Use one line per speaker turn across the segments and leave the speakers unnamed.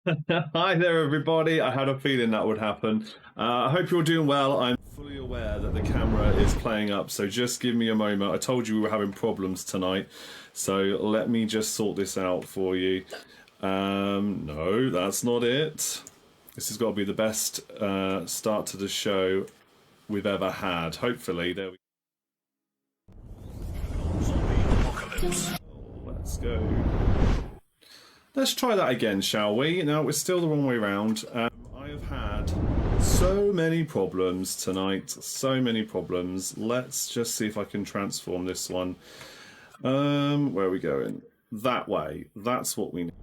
Hi there, everybody. I had a feeling that would happen. I hope you're doing well. I'm fully aware that the camera is playing up, so just give me a moment. I told you we were having problems tonight, so let me just sort this out for you. No, that's not it. This has got to be the best start to the show we've ever had. Hopefully, there we go. Let's go. Let's try that again, shall we? Now, we're still the wrong way round. I have had so many problems tonight. So many problems. Let's just see if I can transform this one. Where are we going? That way. That's what we need.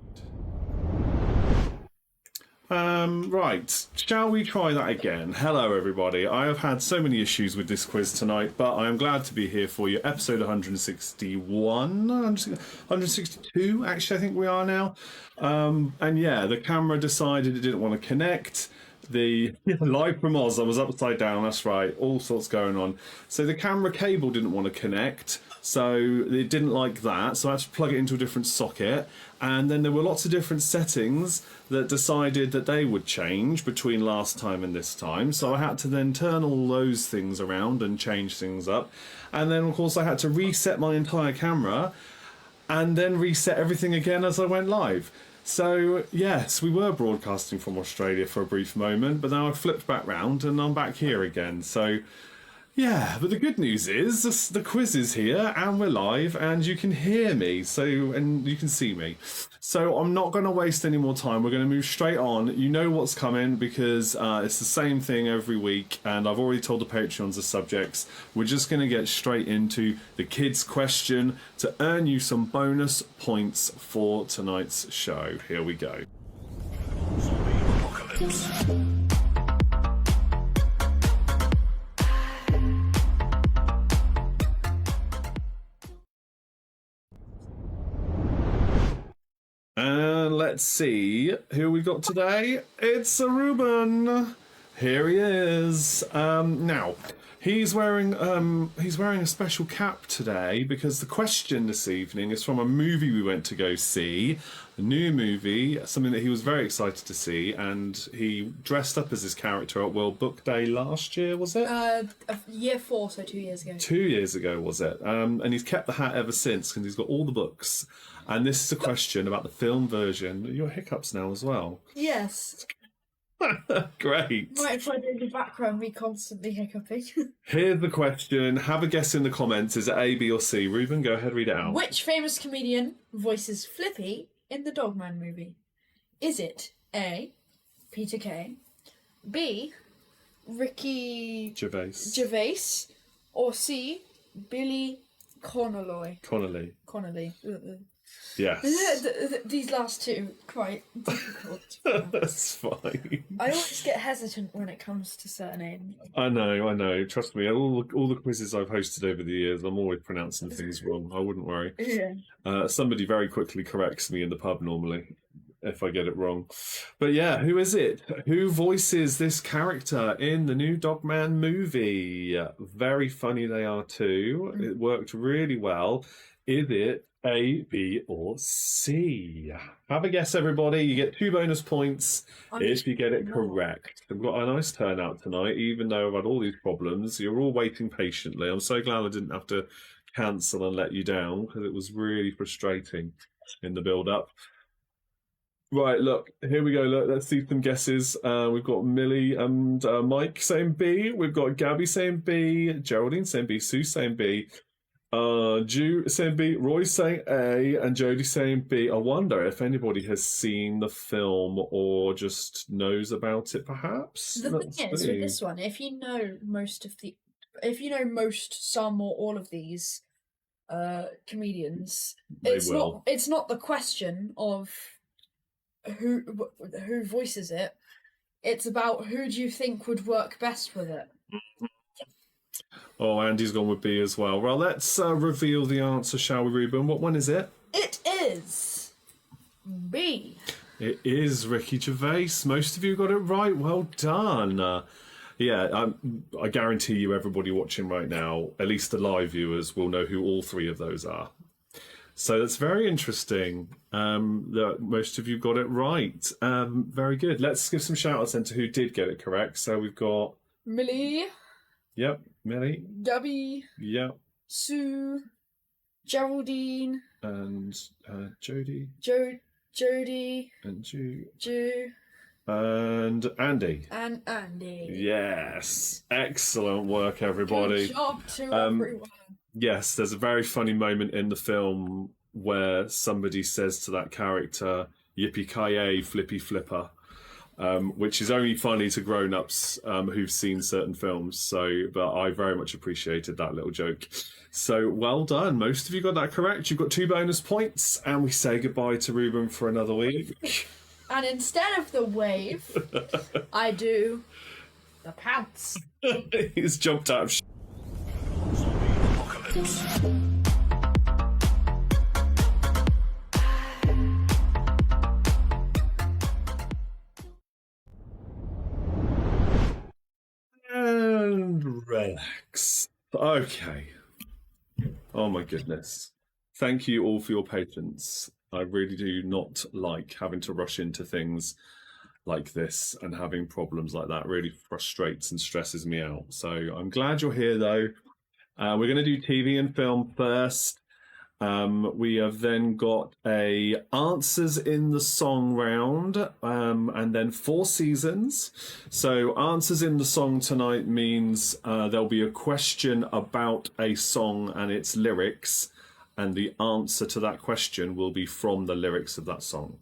Right. Shall we try that again? Hello, everybody. I have had so many issues with this quiz tonight, but I am glad to be here for you. Episode 161, 162, actually, I think we are now. And yeah, the camera decided it didn't want to connect. The live from Oz, I was upside down, that's right, all sorts going on. So the camera cable didn't want to connect, so it didn't like that, so I had to plug it into a different socket. And then there were lots of different settings that decided that they would change between last time and this time. So I had to then turn all those things around and change things up. And then, of course, I had to reset my entire camera and then reset everything again as I went live. So, yes, we were broadcasting from Australia for a brief moment, but now I've flipped back round and I'm back here again. So, yeah, but the good news is the quiz is here and we're live and you can hear me, and you can see me. So I'm not going to waste any more time. We're going to move straight on. You know what's coming because it's the same thing every week, and I've already told the Patreons the subjects. We're just going to get straight into the kids' question to earn you some bonus points for tonight's show. Here we go. And let's see who we got today. It's a Ruben. Here he is. Now, he's wearing a special cap today because the question this evening is from a movie we went to go see, a new movie, something that he was very excited to see, and he dressed up as his character at World Book Day last year, was it?
Year 4, so 2 years ago.
2 years ago, was it? And he's kept the hat ever since because he's got all the books. And this is a question about the film version. Your hiccups now as well.
Yes.
Great.
Right, if I do the background, me constantly hiccuping.
Here's the question. Have a guess in the comments. Is it A, B, or C? Ruben, go ahead, read it out.
Which famous comedian voices Flippy in the Dogman movie? Is it A, Peter Kay, B, Ricky
Gervais,
or C, Billy Connolly?
Connolly. Yes.
These last two, quite difficult.
That's fine.
I always get hesitant when it comes to surnames.
I know. Trust me, all the quizzes I've hosted over the years, I'm always pronouncing things wrong. I wouldn't worry.
Yeah.
Somebody very quickly corrects me in the pub normally if I get it wrong. But yeah, who is it? Who voices this character in the new Dogman movie? Very funny they are too. It worked really well. Is it A, B, or C? Have a guess, everybody. You get 2 bonus points if you get it correct. We've got a nice turnout tonight, even though I've had all these problems. You're all waiting patiently. I'm so glad I didn't have to cancel and let you down because it was really frustrating in the build-up. Right, look, here we go. Look, let's see some guesses. We've got Millie and Mike saying B. We've got Gabby saying B. Geraldine saying B. Sue saying B. Ju saying B, Roy saying A, and Jodie saying B. I wonder if anybody has seen the film or just knows about it, perhaps.
The thing is, with this one, if you know some or all of these comedians, it's not the question of who voices it. It's about who do you think would work best with it.
Oh, Andy's gone with B as well. Well, let's reveal the answer, shall we, Ruben? What one is it?
It is B.
It is Ricky Gervais. Most of you got it right. Well done. I guarantee you everybody watching right now, at least the live viewers, will know who all 3 of those are. So that's very interesting. That most of you got it right. Very good. Let's give some shout outs then to who did get it correct. So we've got
Millie,
yep, Millie,
Gabby,
yep,
Sue, Geraldine,
and Jodie,
Jodie,
and Ju,
Ju,
and Andy.
and Andy.
Yes, excellent work, everybody.
Good job to everyone.
Yes, there's a very funny moment in the film where somebody says to that character, "Yippee-ki-yay, flippy flipper," which is only funny to grown-ups who've seen certain films. So, but I very much appreciated that little joke. So, well done. Most of you got that correct. You've got 2 bonus points, and we say goodbye to Ruben for another week.
And instead of the wave, I do the pounce.
He's jumped out of and relax. Okay. Oh my goodness. Thank you all for your patience. I really do not like having to rush into things like this, and having problems like that really frustrates and stresses me out. So I'm glad you're here though. We're going to do TV and film first. We have then got a answers in the song round, and then 4 seasons. So answers in the song tonight means there'll be a question about a song and its lyrics, and the answer to that question will be from the lyrics of that song.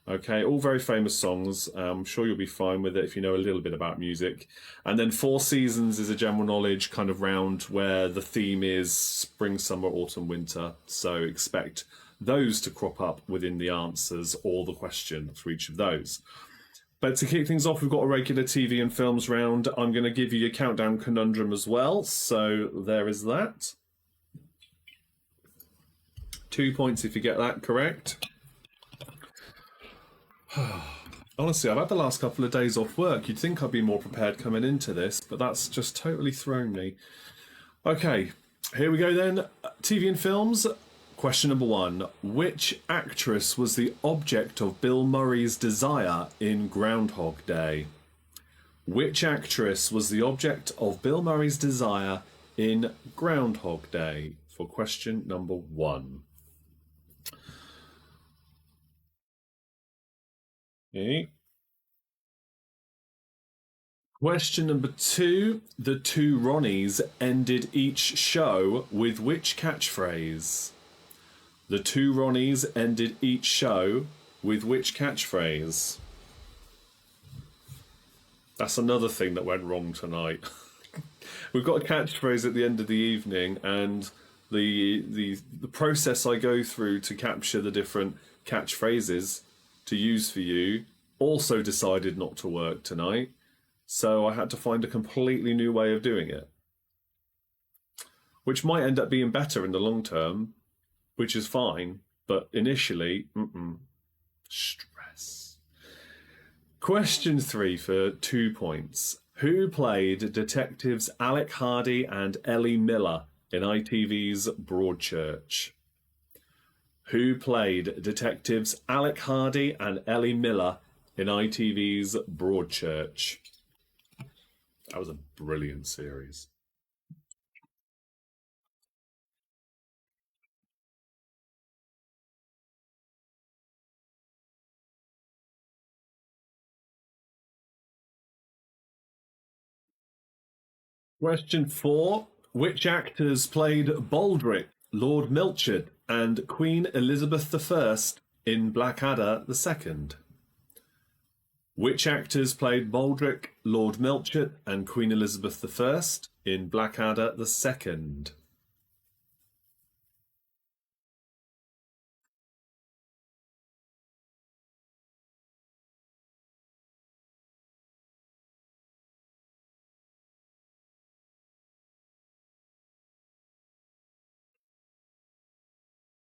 Okay, all very famous songs. I'm sure you'll be fine with it if you know a little bit about music. And then 4 seasons is a general knowledge kind of round where the theme is spring, summer, autumn, winter. So expect those to crop up within the answers or the question for each of those. But to kick things off, we've got a regular TV and films round. I'm going to give you a countdown conundrum as well. So there is that. 2 points if you get that correct. Honestly, I've had the last couple of days off work. You'd think I'd be more prepared coming into this, but that's just totally thrown me. Okay, here we go then. TV and films. Question number 1. Which actress was the object of Bill Murray's desire in Groundhog Day? Which actress was the object of Bill Murray's desire in Groundhog Day? For question number 1. Okay. Question number 2. The 2 Ronnies ended each show with which catchphrase? The 2 Ronnies ended each show with which catchphrase? That's another thing that went wrong tonight. We've got a catchphrase at the end of the evening, and the process I go through to capture the different catchphrases to use for you also decided not to work tonight, so I had to find a completely new way of doing it, which might end up being better in the long term, which is fine, but initially, stress. Question 3 for 2 points. Who played detectives Alec Hardy and Ellie Miller in ITV's Broadchurch? Who played detectives Alec Hardy and Ellie Miller in ITV's Broadchurch? That was a brilliant series. Question 4. Which actors played Baldric, Lord Milchard, and Queen Elizabeth I in Blackadder II? Which actors played Baldric, Lord Milchard, and Queen Elizabeth I in Blackadder II?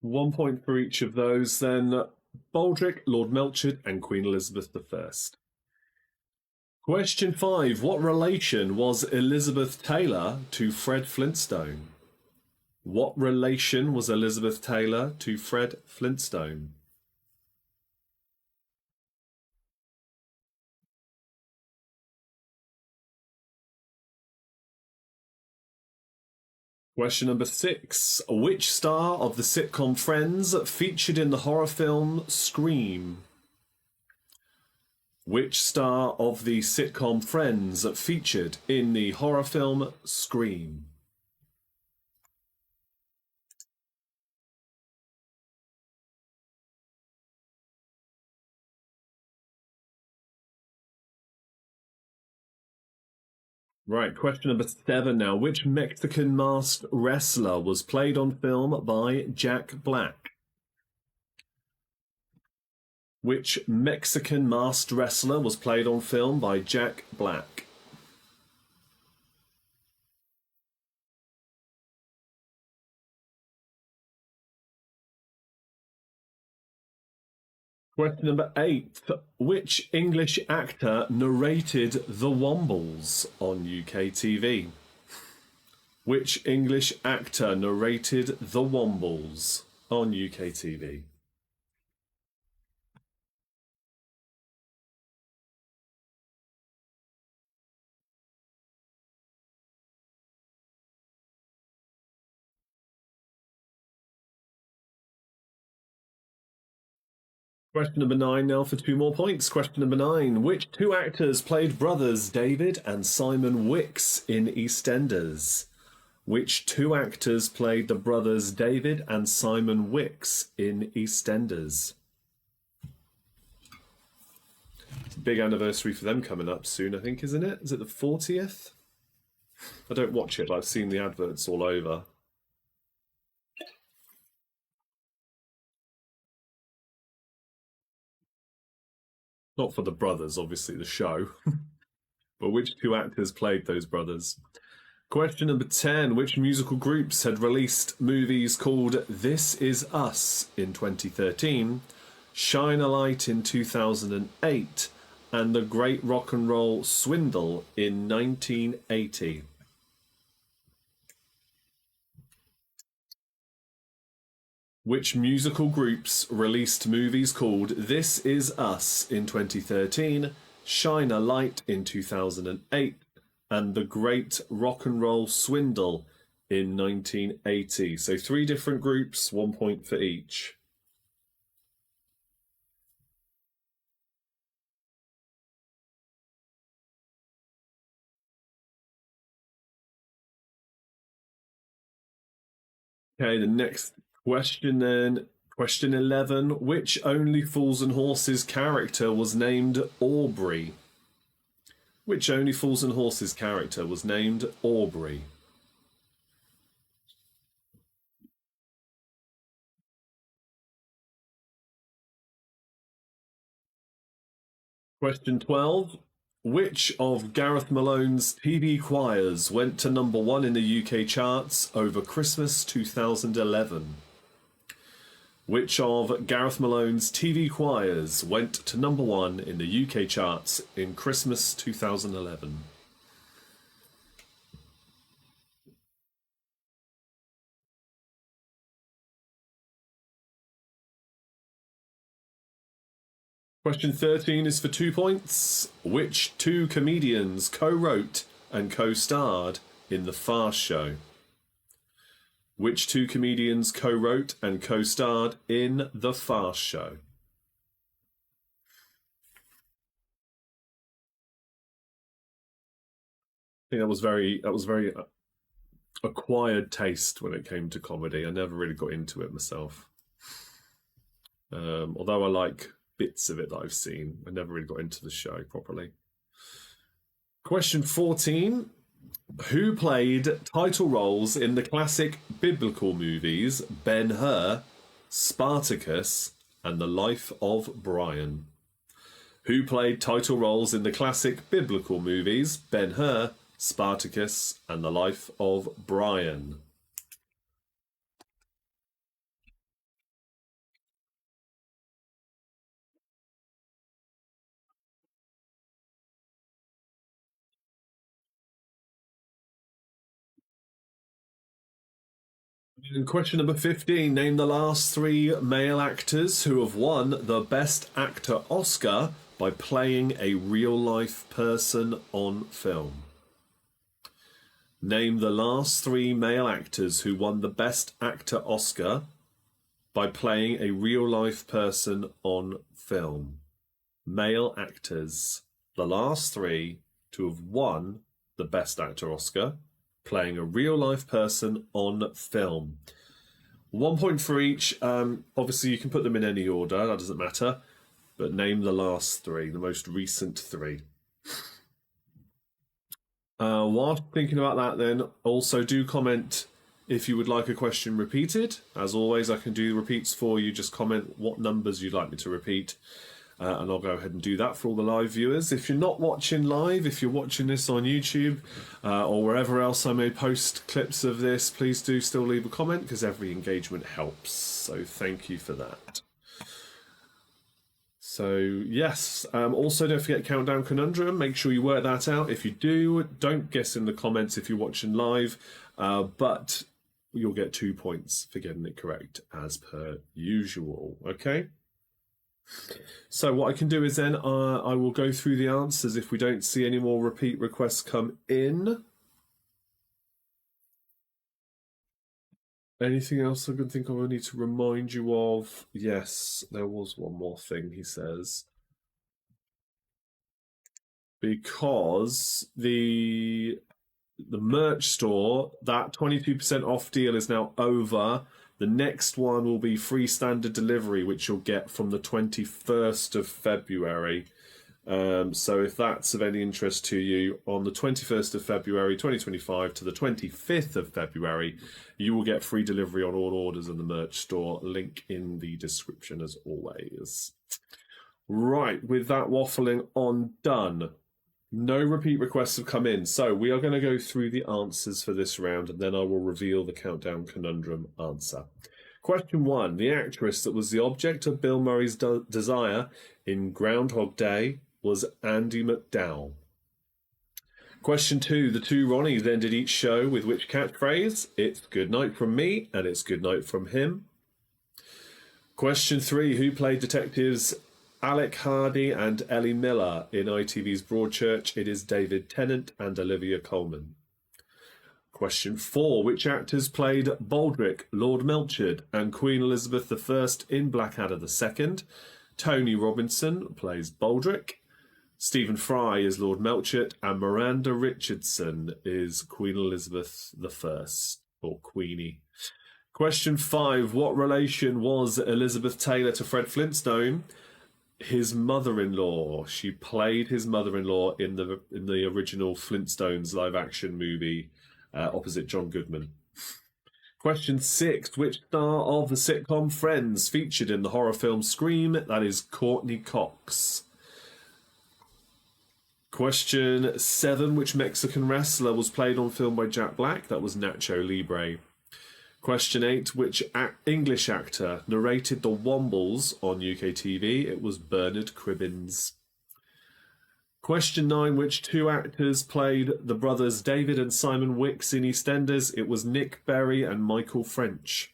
One point for each of those, then. Baldric, Lord Milchard, and Queen Elizabeth I. Question 5. What relation was Elizabeth Taylor to Fred Flintstone? What relation was Elizabeth Taylor to Fred Flintstone? Question number 6. Which star of the sitcom Friends featured in the horror film Scream? Which star of the sitcom Friends featured in the horror film Scream? Right, question number 7 now. Which Mexican masked wrestler was played on film by Jack Black? Which Mexican masked wrestler was played on film by Jack Black? Question number 8. Which English actor narrated The Wombles on UK TV? Which English actor narrated The Wombles on UK TV? Question number 9 now for 2 more points. Question number 9. Which 2 actors played brothers David and Simon Wicks in EastEnders? Which 2 actors played the brothers David and Simon Wicks in EastEnders? It's a big anniversary for them coming up soon, I think, isn't it? Is it the 40th? I don't watch it, but I've seen the adverts all over. Not for the brothers, obviously, the show. But which 2 actors played those brothers? Question number 10. Which musical groups had released movies called This Is Us in 2013, Shine a Light in 2008, and The Great Rock and Roll Swindle in 1980? Which musical groups released movies called This Is Us in 2013, Shine a Light in 2008, and The Great Rock and Roll Swindle in 1980? So 3 different groups, 1 point for each. Okay, the next question then. Question 11. Which Only Fools and Horses character was named Aubrey? Which Only Fools and Horses character was named Aubrey? Question 12. Which of Gareth Malone's TV choirs went to number 1 in the UK charts over Christmas 2011? Which of Gareth Malone's TV choirs went to number 1 in the UK charts in Christmas 2011? Question 13 is for 2 points. Which 2 comedians co-wrote and co-starred in The Farce Show? Which 2 comedians co-wrote and co-starred in The Farce Show? I think that was very acquired taste when it came to comedy. I never really got into it myself. Although I like bits of it that I've seen, I never really got into the show properly. Question 14. Who played title roles in the classic biblical movies Ben-Hur, Spartacus, and The Life of Brian? Who played title roles in the classic biblical movies Ben-Hur, Spartacus, and The Life of Brian? And question number 15. Name the last 3 male actors who have won the Best Actor Oscar by playing a real-life person on film. Name the last 3 male actors who won the Best Actor Oscar by playing a real-life person on film. Male actors. The last 3 to have won the Best Actor Oscar playing a real-life person on film. 1 point for each. Obviously, you can put them in any order. That doesn't matter. But name the last 3, the most recent 3. While thinking about that, then, also do comment if you would like a question repeated. As always, I can do repeats for you. Just comment what numbers you'd like me to repeat. And I'll go ahead and do that for all the live viewers. If you're not watching live, if you're watching this on YouTube or wherever else I may post clips of this, please do still leave a comment because every engagement helps. So thank you for that. So yes, also don't forget Countdown Conundrum. Make sure you work that out. If you do, don't guess in the comments if you're watching live, but you'll get 2 points for getting it correct as per usual. Okay. So what I can do is then I will go through the answers if we don't see any more repeat requests come in. Anything else I can think of I need to remind you of? Yes, there was one more thing, he says. Because the merch store, that 22% off deal is now over. The next one will be free standard delivery, which you'll get from the 21st of February. So if that's of any interest to you, on the 21st of February 2025 to the 25th of February, you will get free delivery on all orders in the merch store. Link in the description as always. Right, with that waffling on done. No repeat requests have come in, so we are going to go through the answers for this round, and then I will reveal the Countdown Conundrum answer. Question 1. The actress that was the object of Bill Murray's desire in Groundhog Day was Andie MacDowell. Question 2. The 2 Ronnies ended each show with which catchphrase? It's good night from me, and it's good night from him. Question 3. Who played detectives Alec Hardy and Ellie Miller in ITV's Broadchurch? It is David Tennant and Olivia Colman. Question 4. Which actors played Baldric, Lord Melchard, and Queen Elizabeth I in Blackadder II? Tony Robinson plays Baldric, Stephen Fry is Lord Melchard, and Miranda Richardson is Queen Elizabeth I, or Queenie. Question 5. What relation was Elizabeth Taylor to Fred Flintstone? His mother-in-law. She played his mother-in-law in the original Flintstones live-action movie opposite John Goodman. Question 6. Which star of the sitcom Friends featured in the horror film Scream? That is Courtney Cox. Question 7. Which Mexican wrestler was played on film by Jack Black? That was Nacho Libre. Question 8. Which English actor narrated The Wombles on UK TV? It was Bernard Cribbins. Question 9. Which 2 actors played the brothers David and Simon Wicks in EastEnders? It was Nick Berry and Michael French.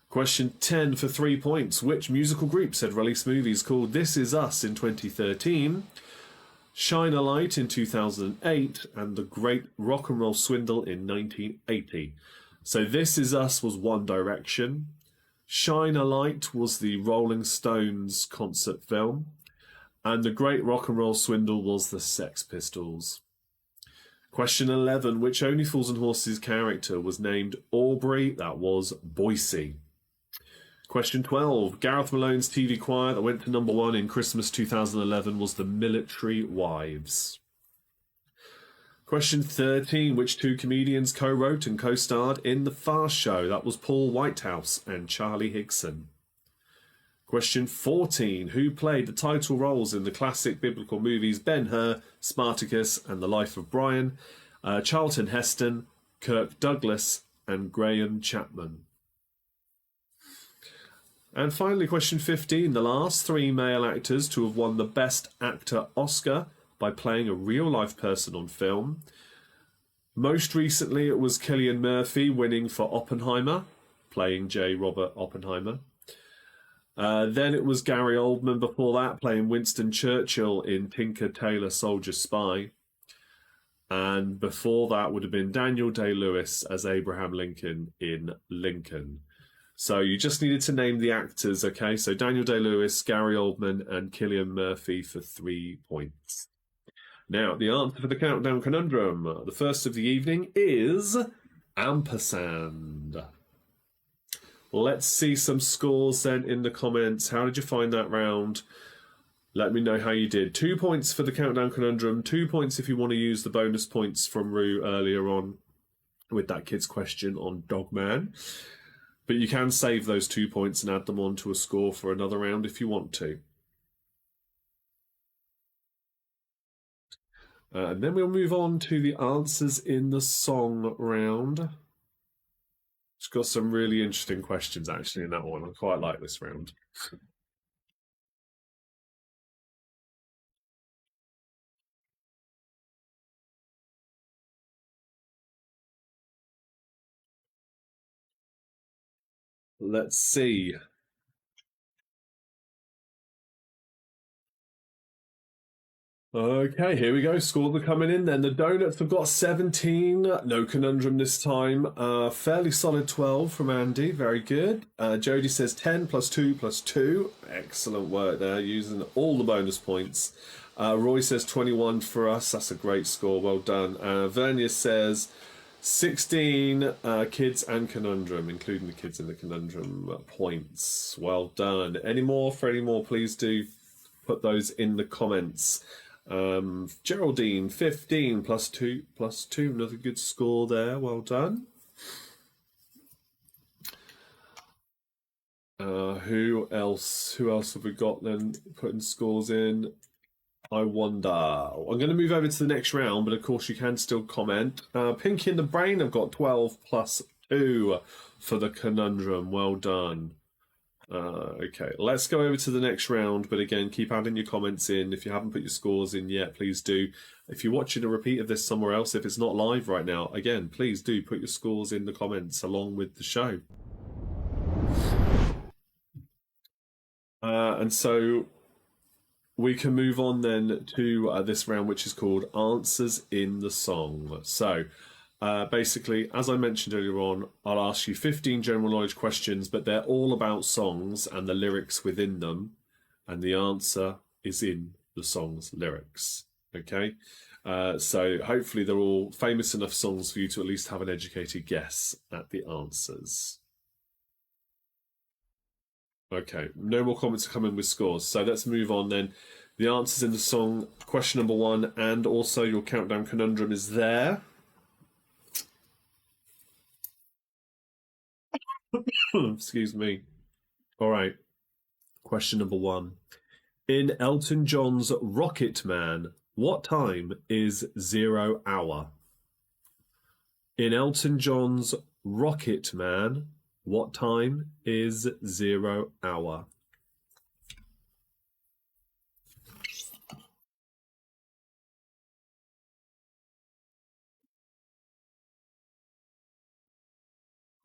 Question 10 for 3 points. Which musical groups had released movies called This Is Us in 2013, Shine a Light in 2008, and The Great Rock and Roll Swindle in 1980? So This Is Us was One Direction. Shine a Light was the Rolling Stones concert film. And The Great Rock and Roll Swindle was the Sex Pistols. Question 11. Which Only Fools and Horses character was named Aubrey? That was Boise. Question 12. Gareth Malone's TV choir that went to number 1 in Christmas 2011 was the Military Wives. Question 13. Which 2 comedians co-wrote and co-starred in The Fast Show? That was Paul Whitehouse and Charlie Higson. Question 14. Who played the title roles in the classic biblical movies Ben-Hur, Spartacus, and The Life of Brian? Charlton Heston, Kirk Douglas, and Graham Chapman. And finally, question 15. The last 3 male actors to have won the Best Actor Oscar by playing a real-life person on film. Most recently, it was Cillian Murphy winning for Oppenheimer, playing J. Robert Oppenheimer. Then it was Gary Oldman before that, playing Winston Churchill in Tinker Tailor Soldier Spy. And before that would have been Daniel Day-Lewis as Abraham Lincoln in Lincoln. So you just needed to name the actors, okay? So Daniel Day-Lewis, Gary Oldman, and Cillian Murphy for 3 points. Now, the answer for the Countdown Conundrum, the first of the evening, is ampersand. Let's see some scores then in the comments. How did you find that round? Let me know how you did. 2 points for the Countdown Conundrum, 2 points if you want to use the bonus points from Rue earlier on with that kid's question on Dogman. But you can save those 2 points and add them on to a score for another round if you want to. And then we'll move on to the answers in the song round. It's got some really interesting questions actually in that one. I quite like this round. Let's see. Okay, here we go. Scores are coming in then. The Donuts have got 17. No conundrum this time. Fairly solid 12 from Andy. Very good. Jodie says 10 plus 2 plus 2. Excellent work there, using all the bonus points. Roy says 21 for us. That's a great score. Well done. Vernia says 16 kids and conundrum, including the kids in the conundrum points. Well done. Any more? For any more, please do put those in the comments. Geraldine, 15 plus 2 plus 2. Another good score there. Well done. Who else? Who else have we got then putting scores in? I wonder. I'm going to move over to the next round, but of course you can still comment. Pinky in the Brain have got 12 plus 2 for the conundrum. Well done. Okay, let's go over to the next round, but again, keep adding your comments in. If you haven't put your scores in yet, please do. If you're watching a repeat of this somewhere else, if it's not live right now, again, please do put your scores in the comments along with the show. And so we can move on then to this round, which is called Answers in the Song. So basically, as I mentioned earlier on, I'll ask you 15 general knowledge questions, but they're all about songs and the lyrics within them, and the answer is in the song's lyrics. Okay? So hopefully they're all famous enough songs for you to at least have an educated guess at the answers. Okay, no more comments are coming with scores. So let's move on then. The answers in the song, question number 1, and also your Countdown Conundrum is there. Excuse me. All right. Question number 1. In Elton John's Rocket Man, what time is 0 hour? In Elton John's Rocket Man, what time is 0 hour?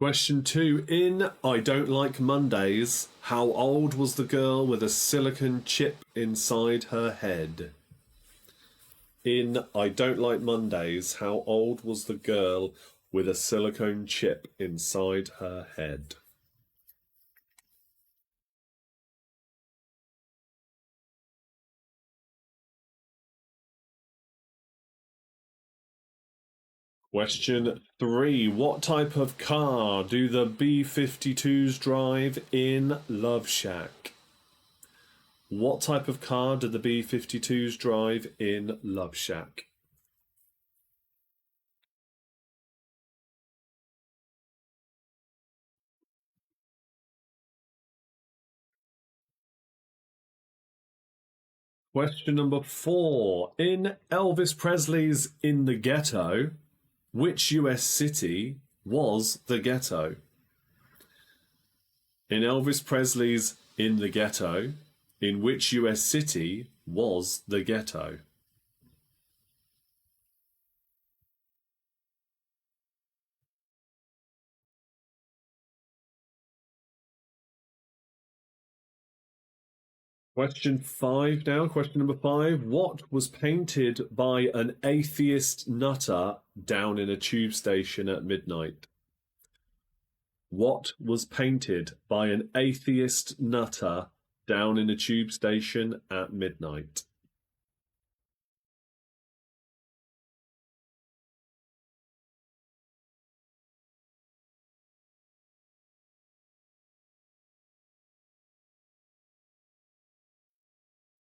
Question 2. In I Don't Like Mondays, how old was the girl with a silicon chip inside her head? In I Don't Like Mondays, how old was the girl with a silicone chip inside her head? Question 3. What type of car do the B-52s drive in Love Shack? What type of car do the B-52s drive in Love Shack? Question number 4. In Elvis Presley's In the Ghetto, which US city was the ghetto? In Elvis Presley's In the Ghetto, in which US city was the ghetto? Question 5 now. Question number 5. What was painted by an atheist nutter down in a tube station at midnight? What was painted by an atheist nutter down in a tube station at midnight?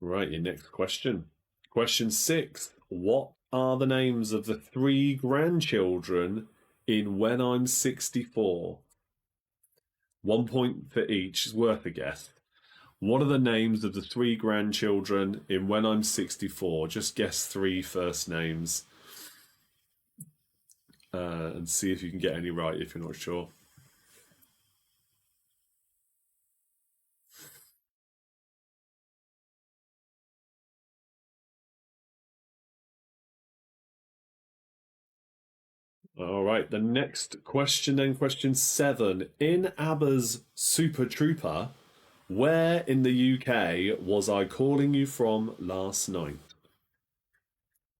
Right, your next question. Question 6. What are the names of the 3 grandchildren in When I'm 64? 1 point for each is worth a guess. What are the names of the 3 grandchildren in When I'm 64? Just guess 3 first names and see if you can get any right if you're not sure. All right, the next question then, question 7. In ABBA's Super Trooper, where in the UK was I calling you from last night?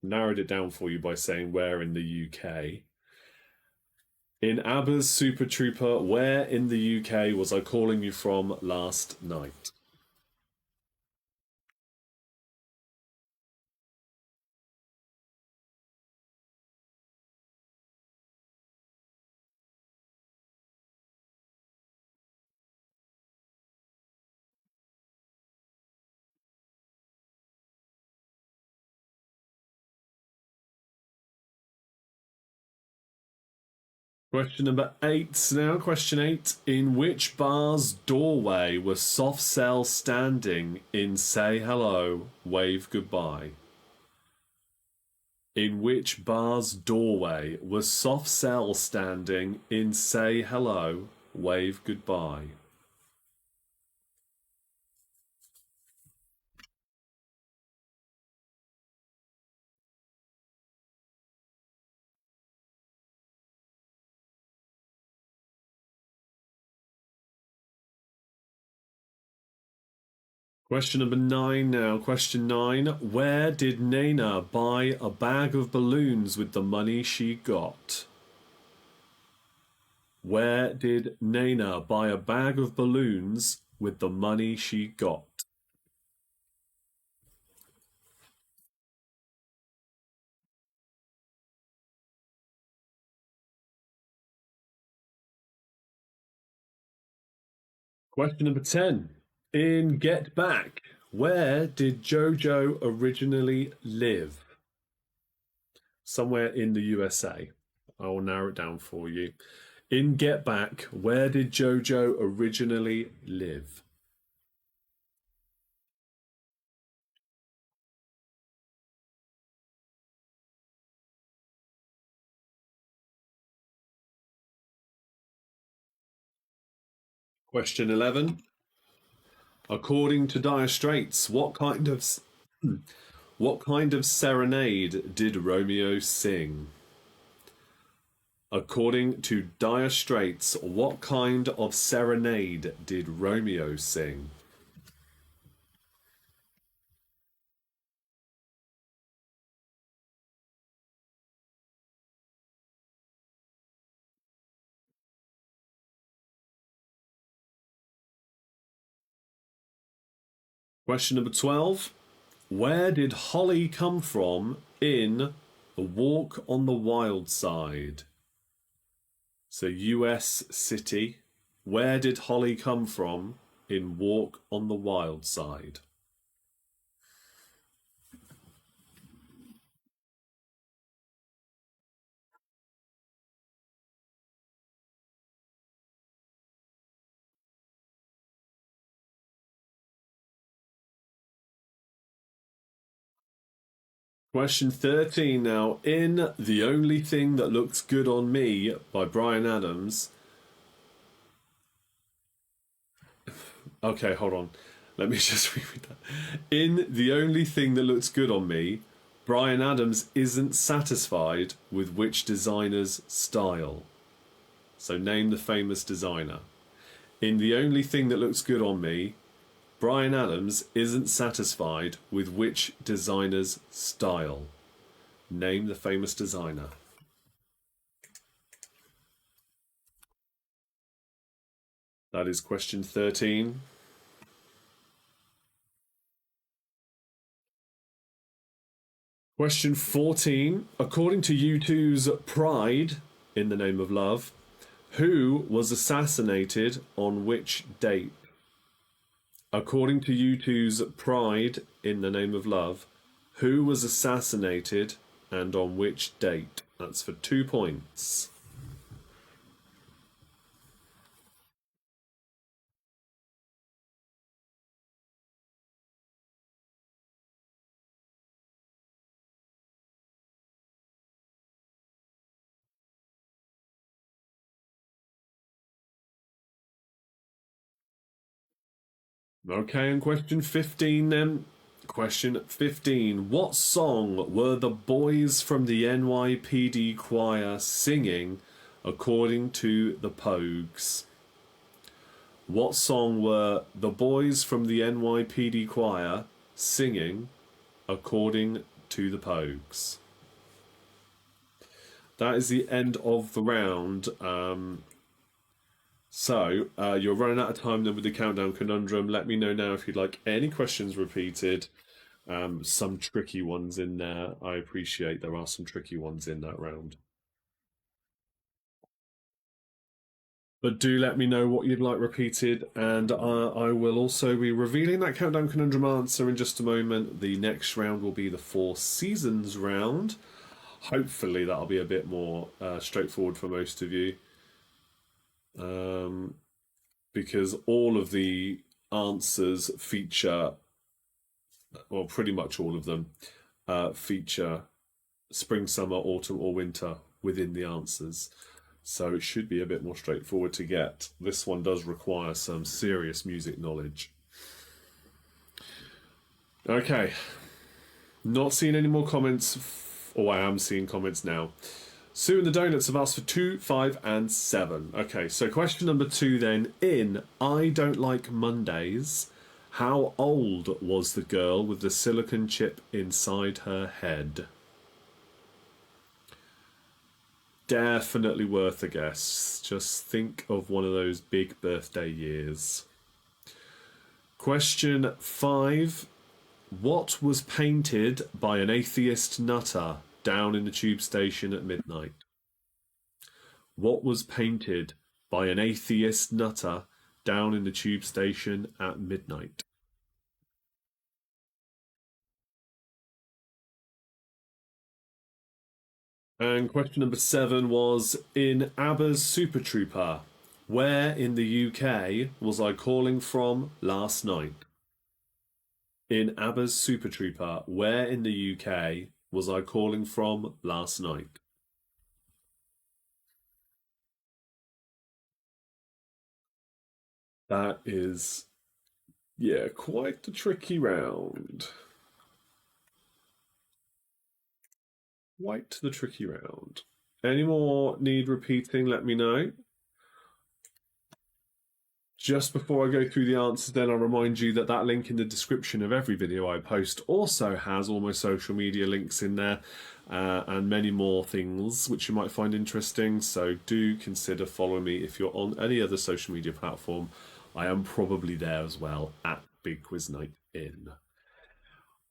Narrowed it down for you by saying where in the UK. In ABBA's Super Trooper, where in the UK was I calling you from last night? Question number 8 now. Question 8. In which bar's doorway was Soft Cell standing in Say Hello, Wave Goodbye? In which bar's doorway was Soft Cell standing in Say Hello, Wave Goodbye? Question number 9 now. Question 9. Where did Nana buy a bag of balloons with the money she got? Where did Nana buy a bag of balloons with the money she got? Question number 10. In Get Back, where did Jojo originally live? Somewhere in the USA. I will narrow it down for you. In Get Back, where did Jojo originally live? Question 11. According to Dire Straits, what kind of serenade did Romeo sing? According to Dire Straits, what kind of serenade did Romeo sing? Question number 12. Where did Holly come from in The Walk on the Wild Side? So, US city. Where did Holly come from in Walk on the Wild Side? Question 13 now. In The Only Thing That Looks Good on Me by Bryan Adams. Okay, hold on. Let me just reread that. In The Only Thing That Looks Good on Me, Bryan Adams isn't satisfied with which designer's style. So name the famous designer. In The Only Thing That Looks Good on Me, Bryan Adams isn't satisfied with which designer's style? Name the famous designer. That is question 13. Question 14. According to U2's Pride, in the Name of Love, who was assassinated on which date? According to U2's Pride, in the Name of Love, who was assassinated and on which date? That's for 2 points. Okay, and question 15 then. Question 15. What song were the boys from the NYPD choir singing according to the Pogues? What song were the boys from the NYPD choir singing according to the Pogues? That is the end of the round. So you're running out of time then with the countdown conundrum. Let me know now if you'd like any questions repeated. Some tricky ones in there. I appreciate there are some tricky ones in that round. But do let me know what you'd like repeated, and I will also be revealing that countdown conundrum answer in just a moment. The next round will be the Four Seasons round. Hopefully that'll be a bit more straightforward for most of you. Because all of the answers feature, well, pretty much all of them feature spring, summer, autumn, or winter within the answers. So it should be a bit more straightforward to get. This one does require some serious music knowledge. Okay. Not seeing any more comments. I am seeing comments now. Sue and the Donuts have asked for 2, 5, and 7. Okay, so question number 2 then. In I Don't Like Mondays, how old was the girl with the silicon chip inside her head? Definitely worth a guess. Just think of one of those big birthday years. Question 5. What was painted by an atheist nutter down in the tube station at midnight? What was painted by an atheist nutter down in the tube station at midnight? And question number 7 was, in ABBA's Super Trooper, where in the UK was I calling from last night? In ABBA's Super Trooper, where in the UK was I calling from last night? That is, yeah, quite the tricky round. Quite the tricky round. Any more need repeating, let me know. Just before I go through the answers, then I'll remind you that that link in the description of every video I post also has all my social media links in there and many more things which you might find interesting. So do consider following me if you're on any other social media platform. I am probably there as well at Big Quiz Night In.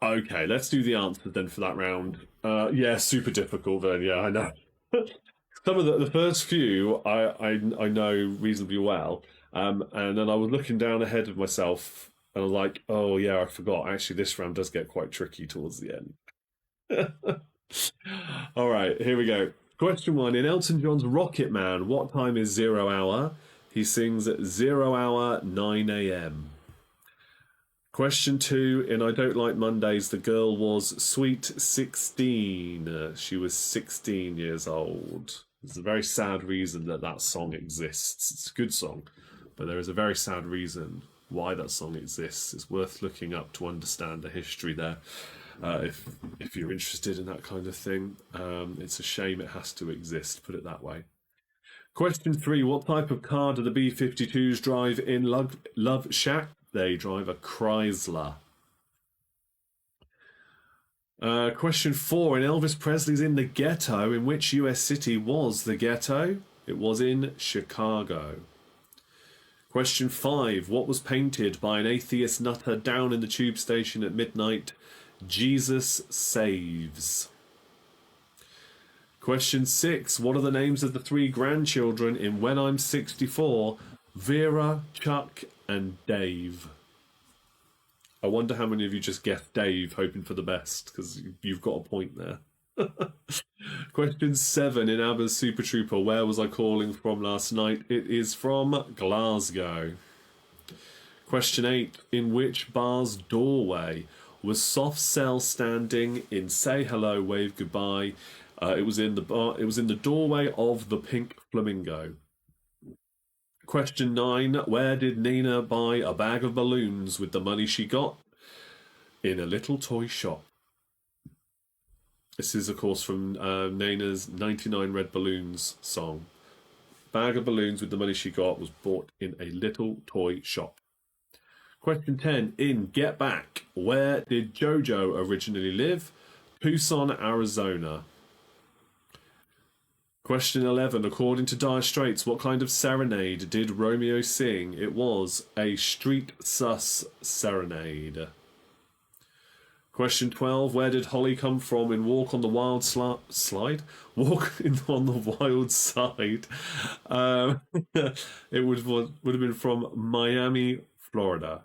Okay, let's do the answers then for that round. Yeah, super difficult then. Yeah, I know. Some of the first few I know reasonably well. And then I was looking down ahead of myself and I was like, oh yeah, I forgot. Actually, this round does get quite tricky towards the end. All right, here we go. Question 1. In Elton John's Rocket Man, what time is 0 hour? He sings at 0 hour 9 a.m. Question 2. In I Don't Like Mondays, the girl was sweet 16. She was 16 years old. There's a very sad reason that that song exists. It's a good song, but there is a very sad reason why that song exists. It's worth looking up to understand the history there. If you're interested in that kind of thing, it's a shame it has to exist, put it that way. Question 3. What type of car do the B-52s drive in Love Shack? They drive a Chrysler. Question 4. In Elvis Presley's In the Ghetto, in which US city was the ghetto? It was in Chicago. Question 5. What was painted by an atheist nutter down in the tube station at midnight? Jesus Saves. Question 6. What are the names of the 3 grandchildren in When I'm 64? Vera, Chuck, and Dave. I wonder how many of you just guessed Dave, hoping for the best, because you've got a point there. Question 7. In ABBA's Super Trooper, where was I calling from last night? It is from Glasgow. Question 8. In which bar's doorway was Soft Cell standing in Say Hello, Wave Goodbye? It was in the bar. It was in the doorway of the Pink Flamingo. Question 9. Where did Nina buy a bag of balloons with the money she got? In a little toy shop. This is, of course, from Nina's 99 Red Balloons song. Bag of balloons with the money she got was bought in a little toy shop. Question 10. In Get Back, where did JoJo originally live? Tucson, Arizona. Question 11. According to Dire Straits, what kind of serenade did Romeo sing? It was a street sus serenade. Question 12. Where did Holly come from in Walk on the Wild Slide? Walk on the Wild Side. It would have been from Miami, Florida.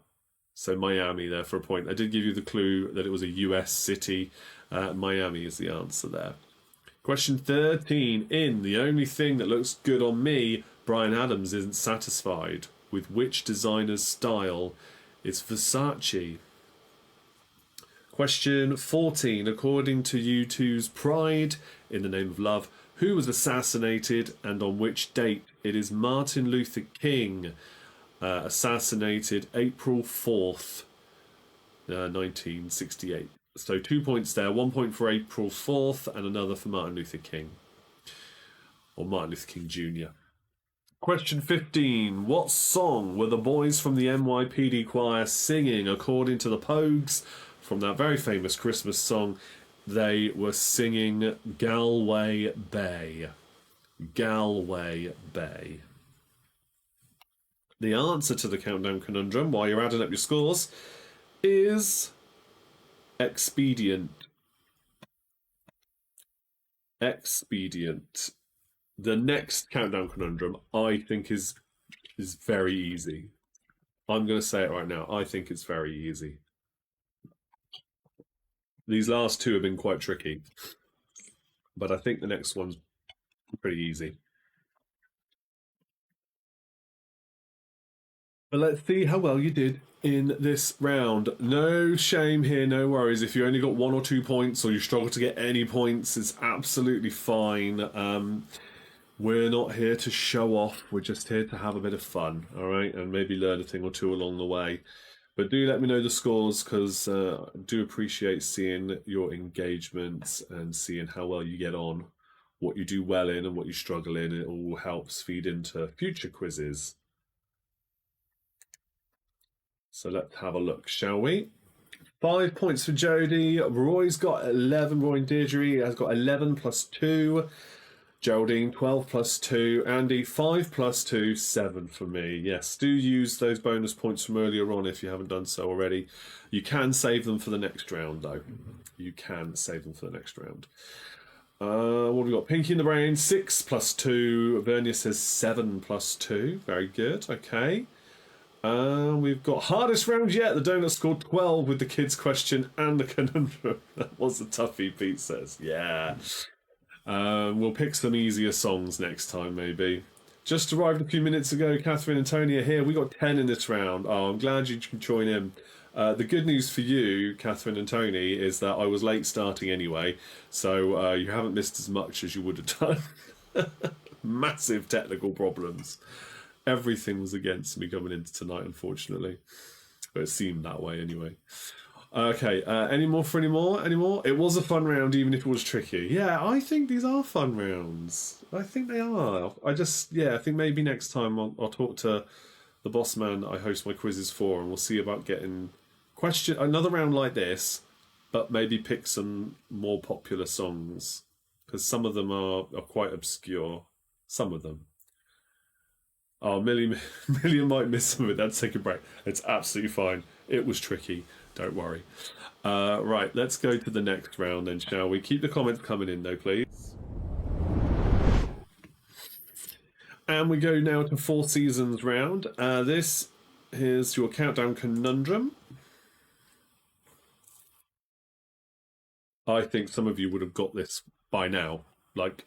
So Miami there for a point. I did give you the clue that it was a US city. Miami is the answer there. Question 13. In The Only Thing That Looks Good on Me, Bryan Adams isn't satisfied. With which designer's style? It's Versace. Question 14. According to U2's Pride, in the Name of Love, who was assassinated and on which date? It is Martin Luther King, assassinated April 4th, 1968. So 2 points there, 1 point for April 4th and another for Martin Luther King. Or Martin Luther King Jr. Question 15. What song were the boys from the NYPD choir singing? According to the Pogues, from that very famous Christmas song, they were singing Galway Bay. Galway Bay. The answer to the countdown conundrum, while you're adding up your scores, is expedient. Expedient. The next countdown conundrum, I think, is very easy. I'm going to say it right now. I think it's very easy. These last two have been quite tricky, but I think the next one's pretty easy. But let's see how well you did in this round. No shame here, no worries. If you only got 1 or 2 points or you struggle to get any points, it's absolutely fine. We're not here to show off. We're just here to have a bit of fun, all right? And maybe learn a thing or two along the way. But do let me know the scores, because I do appreciate seeing your engagements and seeing how well you get on, what you do well in and what you struggle in. It all helps feed into future quizzes. So let's have a look, shall we? 5 points for Jodie. Roy's got 11. Roy and Deirdre has got 11 plus 2. Geraldine, 12 plus 2. Andy, 5 plus 2, 7 for me. Yes, do use those bonus points from earlier on if you haven't done so already. You can save them for the next round, though. You can save them for the next round. What have we got? Pinky in the Brain, 6 plus 2. Vernia says 7 plus 2. Very good, okay. We've got hardest round yet. The donut scored 12 with the kids' question and the conundrum. That was a toughie, Pete says. Yeah. We'll pick some easier songs next time, maybe. Just arrived a few minutes ago. Catherine and Tony are here. We got 10 in this round. Oh, I'm glad you can join in. The good news for you, Catherine and Tony, is that I was late starting anyway, so you haven't missed as much as you would have done. Massive technical problems. Everything was against me coming into tonight, unfortunately. But it seemed that way anyway. Okay, any more for any more? Any more? It was a fun round, even if it was tricky. Yeah, I think these are fun rounds. I think they are. I think maybe next time I'll talk to the boss man I host my quizzes for, and we'll see about getting another round like this, but maybe pick some more popular songs, because some of them are quite obscure. Some of them. Oh, Million might miss some of it. Let's take a break. It's absolutely fine. It was tricky. Don't worry. Right, let's go to the next round then, shall we? Keep the comments coming in, though, please. And we go now to Four Seasons round. This is your countdown conundrum. I think some of you would have got this by now. Like,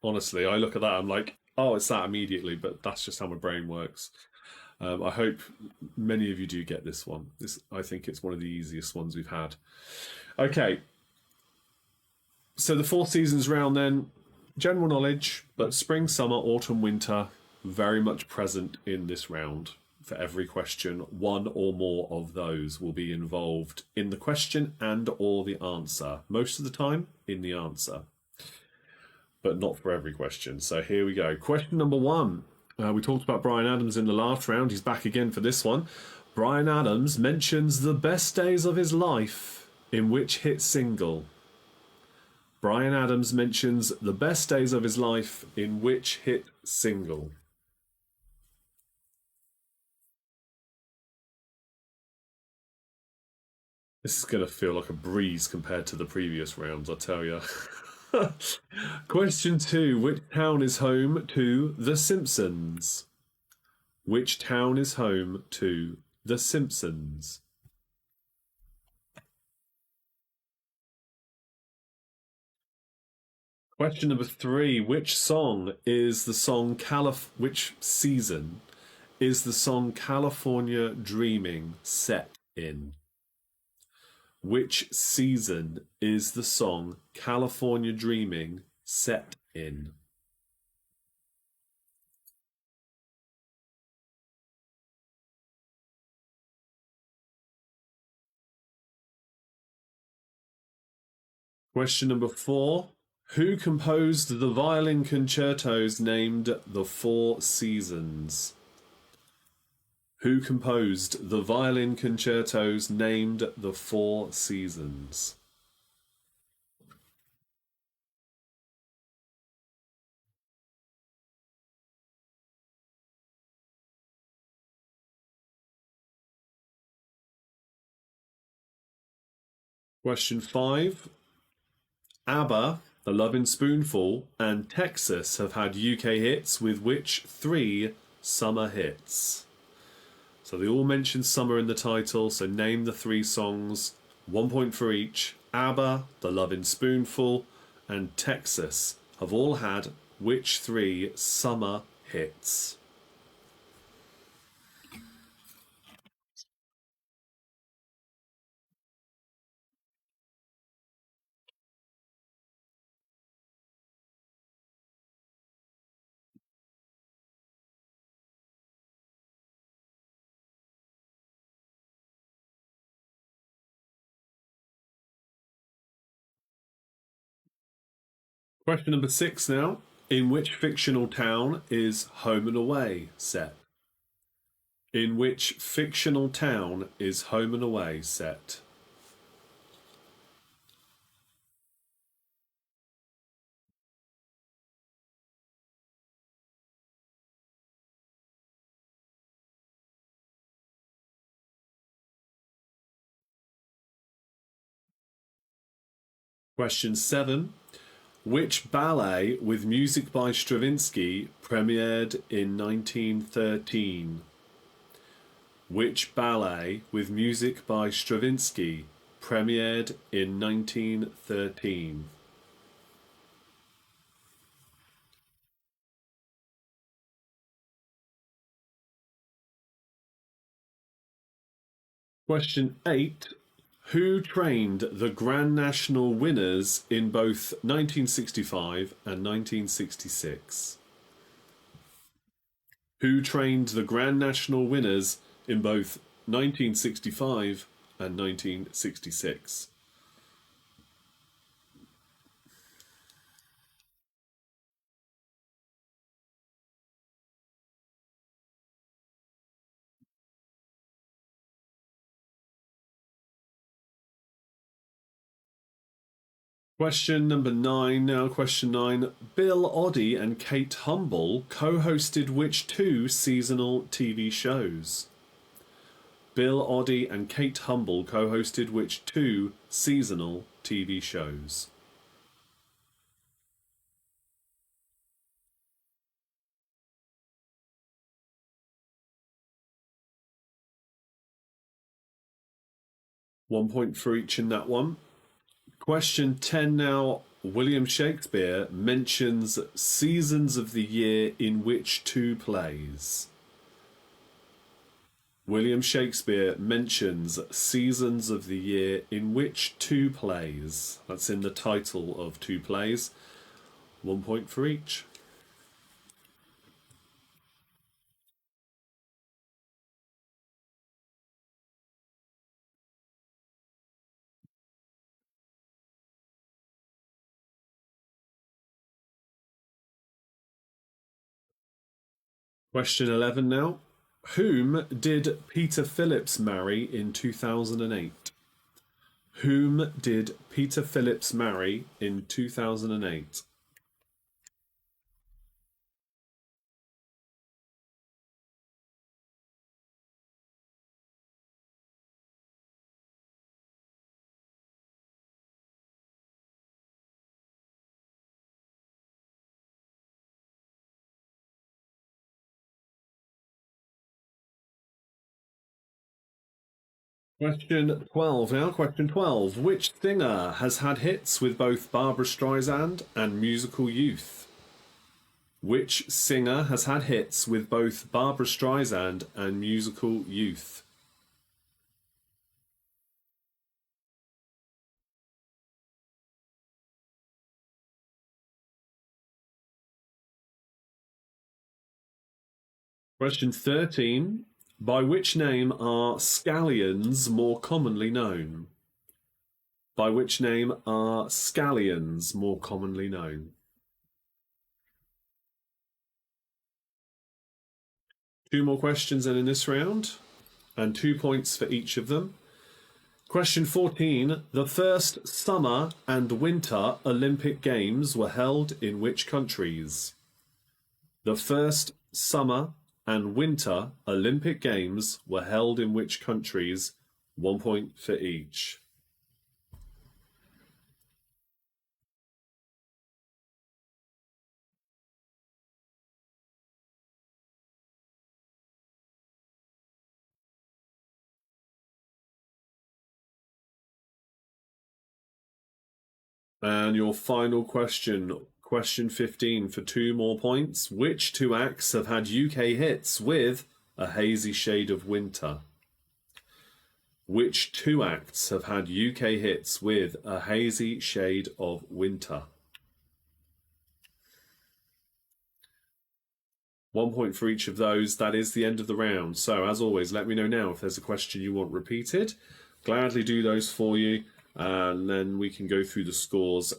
honestly, I look at that, I'm like, oh, it's that immediately, but that's just how my brain works. I hope many of you do get this one. I think it's one of the easiest ones we've had. Okay. So the Four Seasons round then, general knowledge, but spring, summer, autumn, winter, very much present in this round. For every question, one or more of those will be involved in the question and or the answer. Most of the time, in the answer. But not for every question. So here we go. Question number one. We talked about Bryan Adams in the last round. He's back again for this one. Bryan Adams mentions the best days of his life in which hit single? Bryan Adams mentions the best days of his life in which hit single? This is going to feel like a breeze compared to the previous rounds, I tell you. Question two. Which town is home to The Simpsons? Which town is home to The Simpsons? Question number three. Which song is the song which season is the song California Dreaming set in? Which season is the song California Dreaming set in? Question number four. Who composed the violin concertos named The Four Seasons? Who composed the violin concertos named The Four Seasons? Question five. ABBA, The Lovin' Spoonful, and Texas have had UK hits with which three summer hits? So they all mention summer in the title, so name the three songs. 1 point for each. ABBA, The Lovin' Spoonful, and Texas have all had which three summer hits? Question number 6 now. In which fictional town is Home and Away set? In which fictional town is Home and Away set? Question 7. Which ballet with music by Stravinsky premiered in 1913? Which ballet with music by Stravinsky premiered in 1913? Question 8. Who trained the Grand National winners in both 1965 and 1966? Who trained the Grand National winners in both 1965 and 1966? Question number 9 now. Question 9. Bill Oddie and Kate Humble co-hosted which two seasonal TV shows? Bill Oddie and Kate Humble co-hosted which two seasonal TV shows? One point for each in that one. Question 10 now. William Shakespeare mentions seasons of the year in which two plays? William Shakespeare mentions seasons of the year in which two plays? That's in the title of two plays. 1 point for each. Question 11 now. Whom did Peter Phillips marry in 2008? Whom did Peter Phillips marry in 2008? Question 12 now. Question 12. Which singer has had hits with both Barbra Streisand and Musical Youth? Which singer has had hits with both Barbra Streisand and Musical Youth? Question 13. By which name are scallions more commonly known? By which name are scallions more commonly known? Two more questions in this round, and 2 points for each of them. Question 14. The first summer and winter Olympic Games were held in which countries? The first summer and winter Olympic Games were held in which countries? 1 point for each. And your final question, question 15 for 2 more points. Which two acts have had UK hits with A Hazy Shade of Winter? Which two acts have had UK hits with A Hazy Shade of Winter? 1 point for each of those. That is the end of the round. So, as always, let me know now if there's a question you want repeated. Gladly do those for you. And then we can go through the scores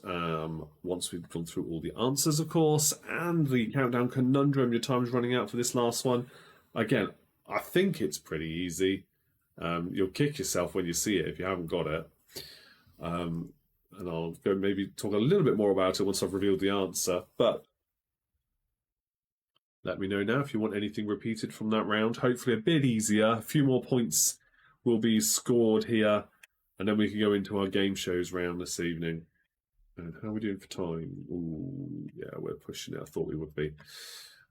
once we've gone through all the answers, of course, and the countdown conundrum. Your time's running out for this last one. Again, I think it's pretty easy. You'll kick yourself when you see it if you haven't got it. And I'll go maybe talk a little bit more about it once I've revealed the answer. But let me know now if you want anything repeated from that round. Hopefully a bit easier. A few more points will be scored here. And then we can go into our game shows round this evening. And how are we doing for time? Ooh, yeah, we're pushing it. I thought we would be.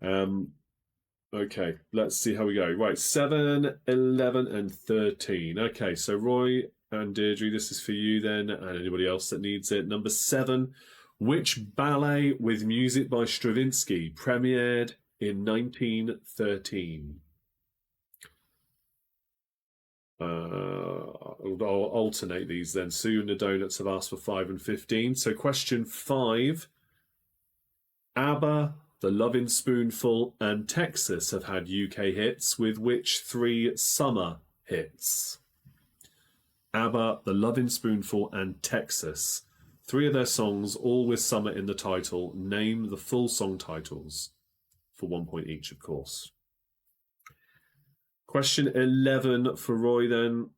Okay, let's see how we go. Right, 7, 11, and 13. Okay, so Roy and Deirdre, this is for you then, and anybody else that needs it. Number 7, which ballet with music by Stravinsky premiered in 1913? I'll alternate these then. Sue and the Donuts have asked for 5 and 15. So question 5. ABBA, The Lovin' Spoonful, and Texas have had UK hits with which 3 summer hits? ABBA, The Lovin' Spoonful, and Texas. 3 of their songs, all with summer in the title. Name the full song titles. For 1 point each, of course. Question 11 for Roy then.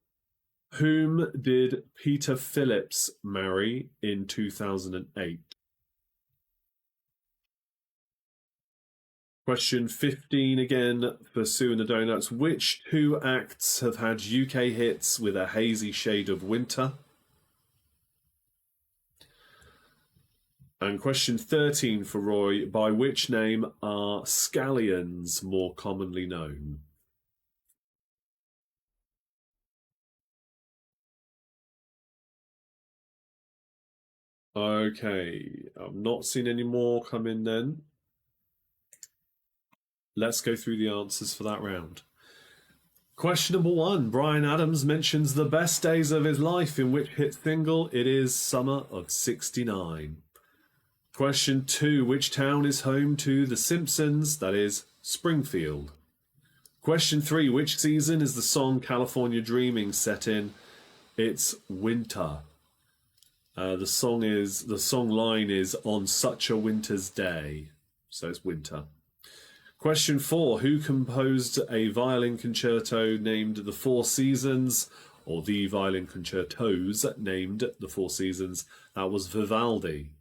Whom did Peter Phillips marry in 2008? Question 15 again for Sue and the Donuts. Which two acts have had UK hits with A Hazy Shade of Winter? And question 13 for Roy. By which name are scallions more commonly known? Okay, I've not seen any more come in then. Let's go through the answers for that round. Question number 1. Bryan Adams mentions the best days of his life in which hit single it is Summer of 69. Question 2. Which town is home to The Simpsons? That is Springfield. Question 3. Which season is the song California Dreaming set in? It's winter. The song line is On Such a Winter's Day. So it's winter. Question 4. Who composed a violin concerto named The Four Seasons, or the violin concertos named The Four Seasons? That was Vivaldi.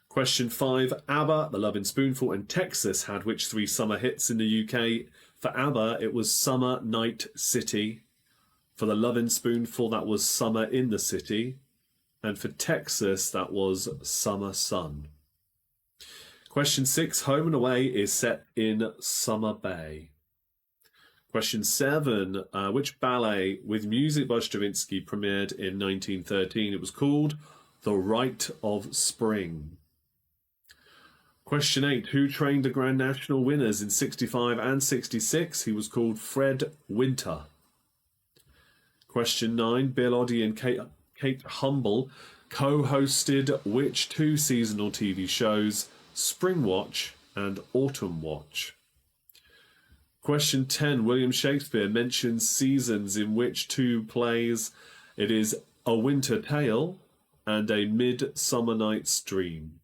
Question 5. ABBA, The Lovin' Spoonful, and Texas had which three summer hits in the UK? For ABBA, it was Summer Night City. For The Lovin' Spoonful, that was Summer in the City. And for Texas, that was Summer Sun. Question 6. Home and Away is set in Summer Bay. Question 7. Which ballet with music by Stravinsky premiered in 1913? It was called The Rite of Spring. Question 8. Who trained the Grand National winners in 65 and 66? He was called Fred Winter. Question 9. Bill Oddie and Kate Humble co-hosted which two seasonal TV shows? Spring Watch and Autumn Watch. Question 10. William Shakespeare mentions seasons in which two plays? It is A Winter Tale and A Midsummer Night's Dream.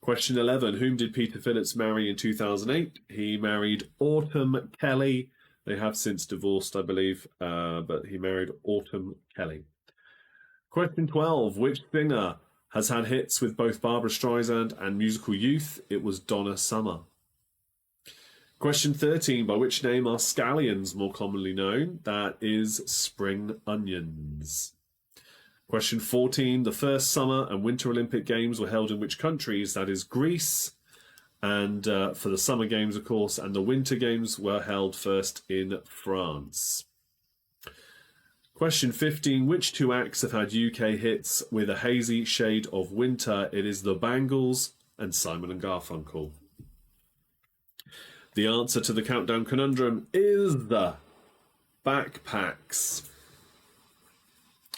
Question 11. Whom did Peter Phillips marry in 2008? He married Autumn Kelly. They have since divorced, I believe, but he married Autumn Kelly. Question 12. Which singer has had hits with both Barbra Streisand and Musical Youth? It was Donna Summer. Question 13. By which name are scallions more commonly known? That is spring onions. Question 14. The first Summer and Winter Olympic Games were held in which countries? That is Greece. And for the Summer Games, of course, and the Winter Games were held first in France. Question 15. Which two acts have had UK hits with A Hazy Shade of Winter? It is the Bangles and Simon and Garfunkel. The answer to the countdown conundrum is the backpacks.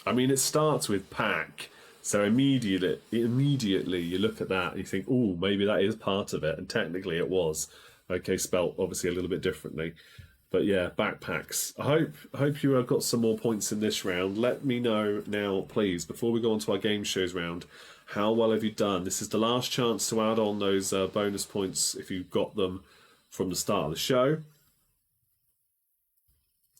I mean, it starts with pack, so immediately you look at that and you think, oh, maybe that is part of it, and technically it was. Okay, spelt obviously a little bit differently. But yeah, backpacks. I hope you have got some more points in this round. Let me know now, please, before we go on to our game shows round, how well have you done? This is the last chance to add on those bonus points if you've got them from the start of the show.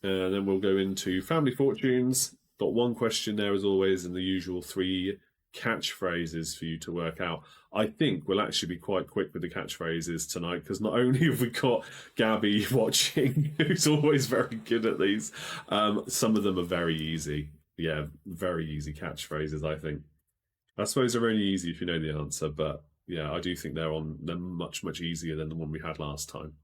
And then we'll go into Family Fortunes. Got one question there as always, and the usual 3 catchphrases for you to work out. I think we'll actually be quite quick with the catchphrases tonight, because not only have we got Gabby watching, who's always very good at these, some of them are very easy. Yeah, very easy catchphrases, I think. I suppose they're only easy if you know the answer, but yeah, I do think they're much, much easier than the one we had last time.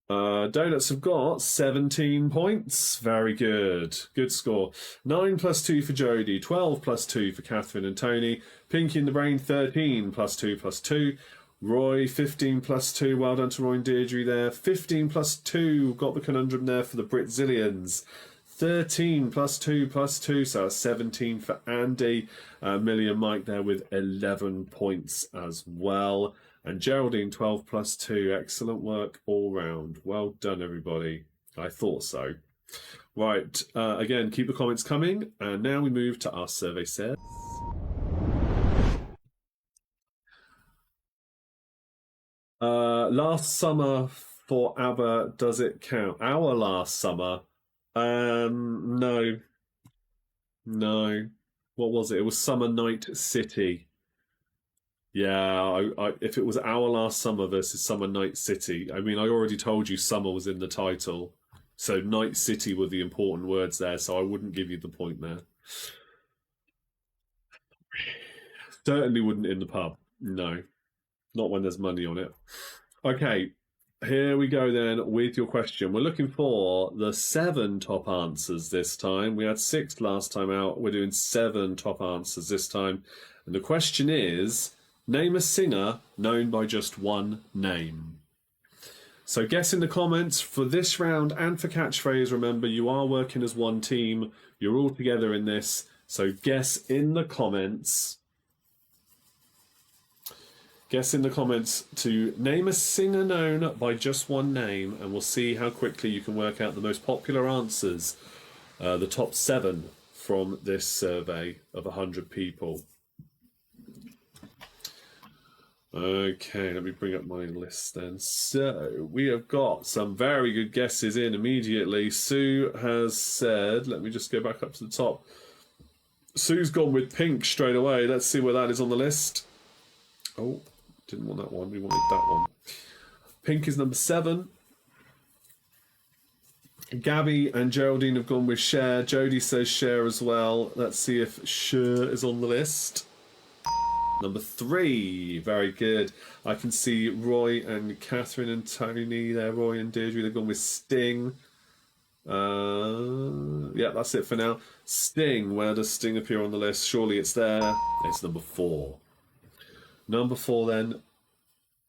Donuts have got 17 points. Very good. Good score. 9 plus 2 for Jodie. 12 plus 2 for Catherine and Tony. Pinky in the Brain, 13 plus 2 plus 2. Roy, 15 plus 2. Well done to Roy and Deirdre there. 15 plus 2. Got the conundrum there for the Britzillions. 13 plus 2 plus 2. So that's 17 for Andy. Millie and Mike there with 11 points as well. And Geraldine, 12 plus 2. Excellent work all round. Well done, everybody. I thought so. Right, again, keep the comments coming. And now we move to our survey says. Last summer for ABBA, does it count? Our last summer, No. No. What was it? It was Summer Night City. Yeah, if it was Our Last Summer versus Summer Night City, I mean, I already told you summer was in the title. So Night City were the important words there, so I wouldn't give you the point there. Certainly wouldn't in the pub. No, not when there's money on it. Okay, here we go then with your question. We're looking for the 7 top answers this time. We had 6 last time out. We're doing 7 top answers this time. And the question is, name a singer known by just one name. So guess in the comments for this round and for catchphrase. Remember, you are working as one team. You're all together in this. So guess in the comments. Guess in the comments to name a singer known by just one name, and we'll see how quickly you can work out the most popular answers, the top 7 from this survey of 100 people. Okay, let me bring up my list then. So we have got some very good guesses in immediately. Sue has said, let me just go back up to the top. Sue's gone with Pink straight away. Let's see where that is on the list. Oh, didn't want that one. We wanted that one. Pink is number 7. Gabby and Geraldine have gone with Cher. Jodie says Cher as well. Let's see if Cher is on the list. Number 3. Very good. I can see Roy and Catherine and Tony there. Roy and Deirdre, they've gone with Sting. Yeah, that's it for now. Sting. Where does Sting appear on the list? Surely it's there. It's number 4. Number 4 then.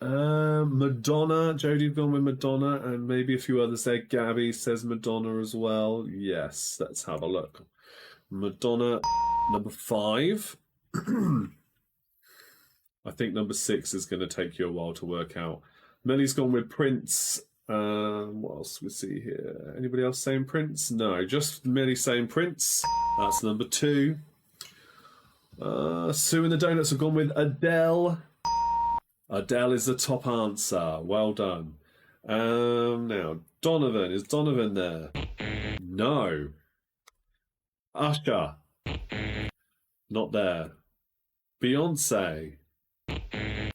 Madonna. Jodie's gone with Madonna, and maybe a few others there. Gabby says Madonna as well. Yes, let's have a look. Madonna, number 5. I think number 6 is going to take you a while to work out. Millie's gone with Prince. What else do we see here? Anybody else saying Prince? No, just Millie saying Prince. That's number 2. Sue and the Donuts have gone with Adele. Adele is the top answer. Well done. Now, Donovan. Is Donovan there? No. Usher. Not there. Beyonce.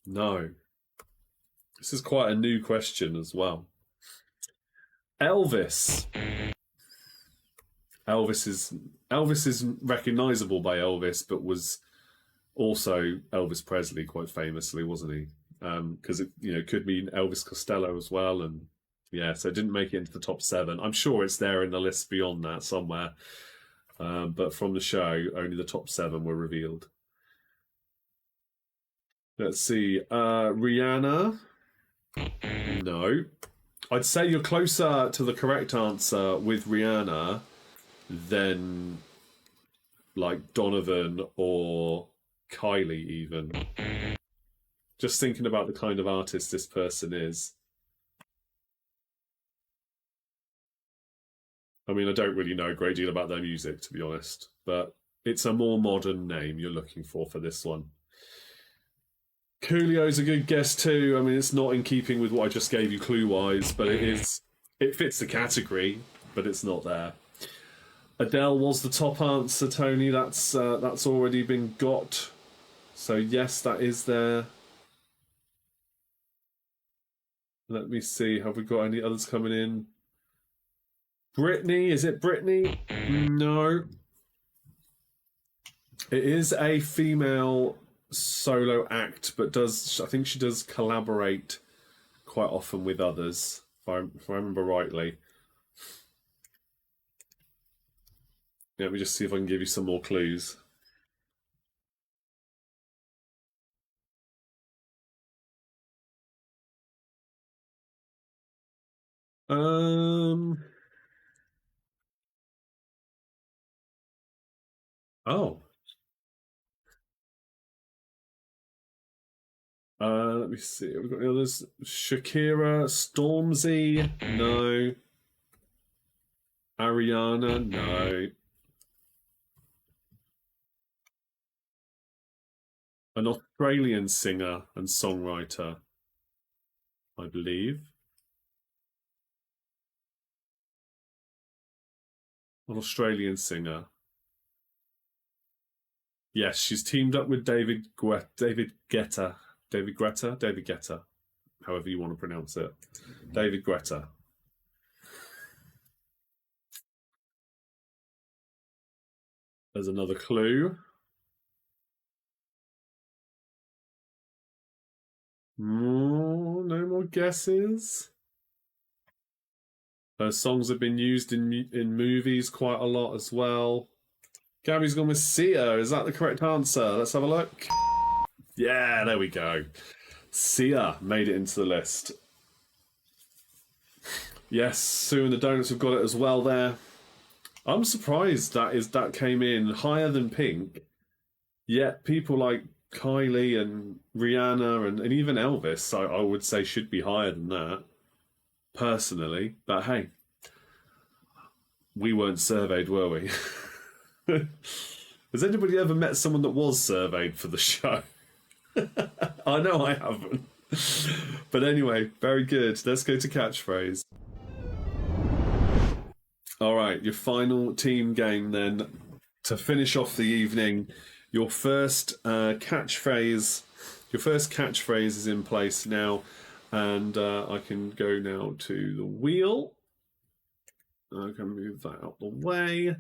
No. This is quite a new question as well. Elvis. Elvis is recognisable by Elvis, but was also Elvis Presley quite famously, wasn't he? Because it could mean Elvis Costello as well, and yeah, so it didn't make it into the top 7. I'm sure it's there in the list beyond that somewhere, but from the show, only the top 7 were revealed. Let's see, Rihanna. No, I'd say you're closer to the correct answer with Rihanna than like Donovan or Kylie even. Just thinking about the kind of artist this person is. I mean, I don't really know a great deal about their music, to be honest, but it's a more modern name you're looking for this one. Coolio's a good guess too. I mean, it's not in keeping with what I just gave you clue-wise, but it fits the category, but it's not there. Adele was the top answer, Tony. That's already been got. So yes, that is there. Let me see. Have we got any others coming in? Britney. Is it Britney? No. It is a female solo act, but I think she does collaborate quite often with others, if I remember rightly. Let me just see if I can give you some more clues. Oh. Let me see. Have we got any others? Shakira, Stormzy, no. Ariana, no. An Australian singer and songwriter, I believe. An Australian singer. Yes, she's teamed up with David Guetta. However you want to pronounce it. David Guetta. There's another clue. No more guesses. Her songs have been used in movies quite a lot as well. Gabby's gone with Sia. Is that the correct answer? Let's have a look. Yeah, there we go. Sia made it into the list. Yes, Sue and the Donuts have got it as well there. I'm surprised that came in higher than Pink. Yet people like Kylie and Rihanna and even Elvis, I would say, should be higher than that, personally. But hey, we weren't surveyed, were we? Has anybody ever met someone that was surveyed for the show? I know I haven't. But anyway, very good. Let's go to catchphrase. All right, your final team game then to finish off the evening. Your first catchphrase is in place now, and I can go now to the wheel. I can move that out the way,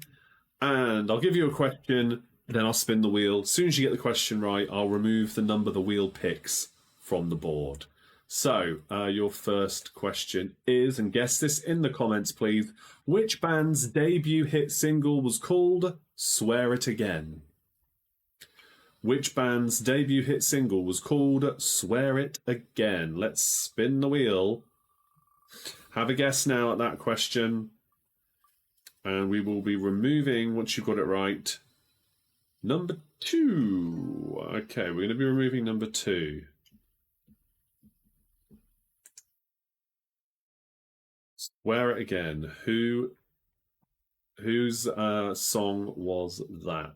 and I'll give you a question. Then I'll spin the wheel. As soon as you get the question right, I'll remove the number the wheel picks from the board. So, your first question is, and guess this in the comments, please, which band's debut hit single was called Swear It Again? Which band's debut hit single was called Swear It Again? Let's spin the wheel. Have a guess now at that question. And we will be removing, once you've got it right, number 2. Okay, we're going to be removing number 2. Swear It Again. Whose song was that?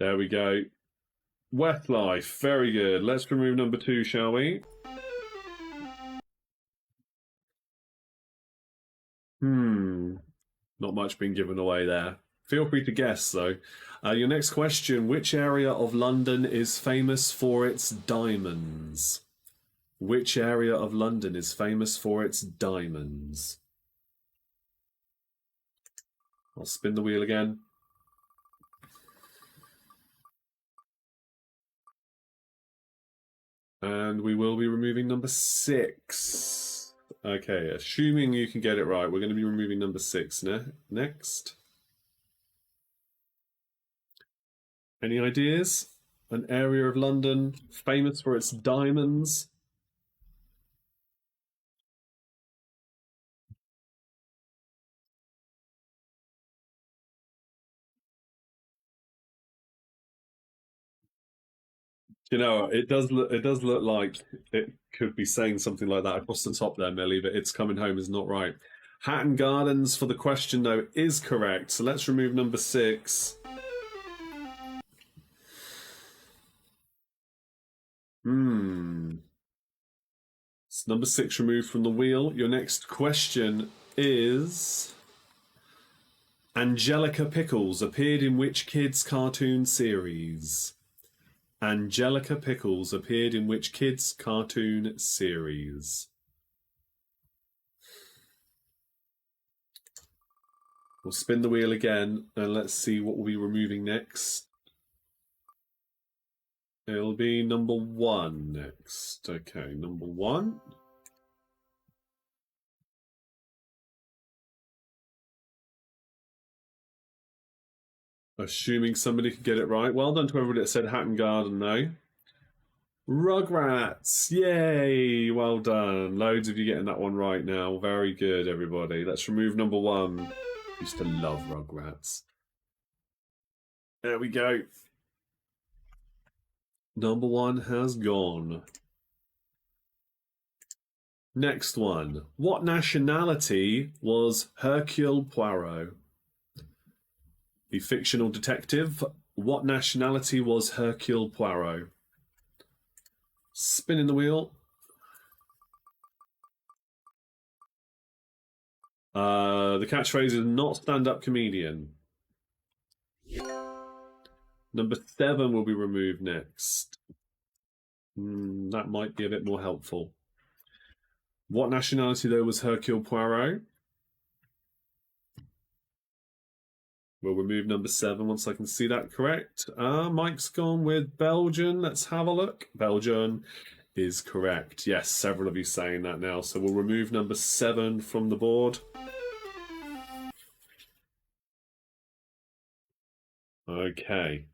There we go. Westlife. Very good. Let's remove number 2, shall we? Not much being given away there. Feel free to guess, though. Your next question, which area of London is famous for its diamonds? Which area of London is famous for its diamonds? I'll spin the wheel again. And we will be removing number 6. Okay, assuming you can get it right, we're going to be removing number 6 next. Any ideas? An area of London famous for its diamonds? You know, it does look like it could be saying something like that across the top there, Millie, but It's Coming Home is not right. Hatton Gardens for the question, though, is correct. So let's remove number 6. It's number 6 removed from the wheel. Your next question is, Angelica Pickles appeared in which kids' cartoon series? Angelica Pickles appeared in which kids' cartoon series? We'll spin the wheel again, and let's see what we'll be removing next. It'll be number 1 next. Okay, number 1. Assuming somebody could get it right. Well done to everybody that said Hatton Garden, though. Rugrats! Yay! Well done. Loads of you getting that one right now. Very good, everybody. Let's remove number 1. Used to love Rugrats. There we go. Number 1 has gone. Next one. What nationality was Hercule Poirot? The fictional detective. What nationality was Hercule Poirot? Spinning the wheel. The catchphrase is not stand-up comedian. Number 7 will be removed next. That might be a bit more helpful. What nationality, though, was Hercule Poirot? We'll remove number 7 once I can see that correct. Mike's gone with Belgian. Let's have a look. Belgian is correct. Yes, several of you saying that now. So we'll remove number 7 from the board. Okay.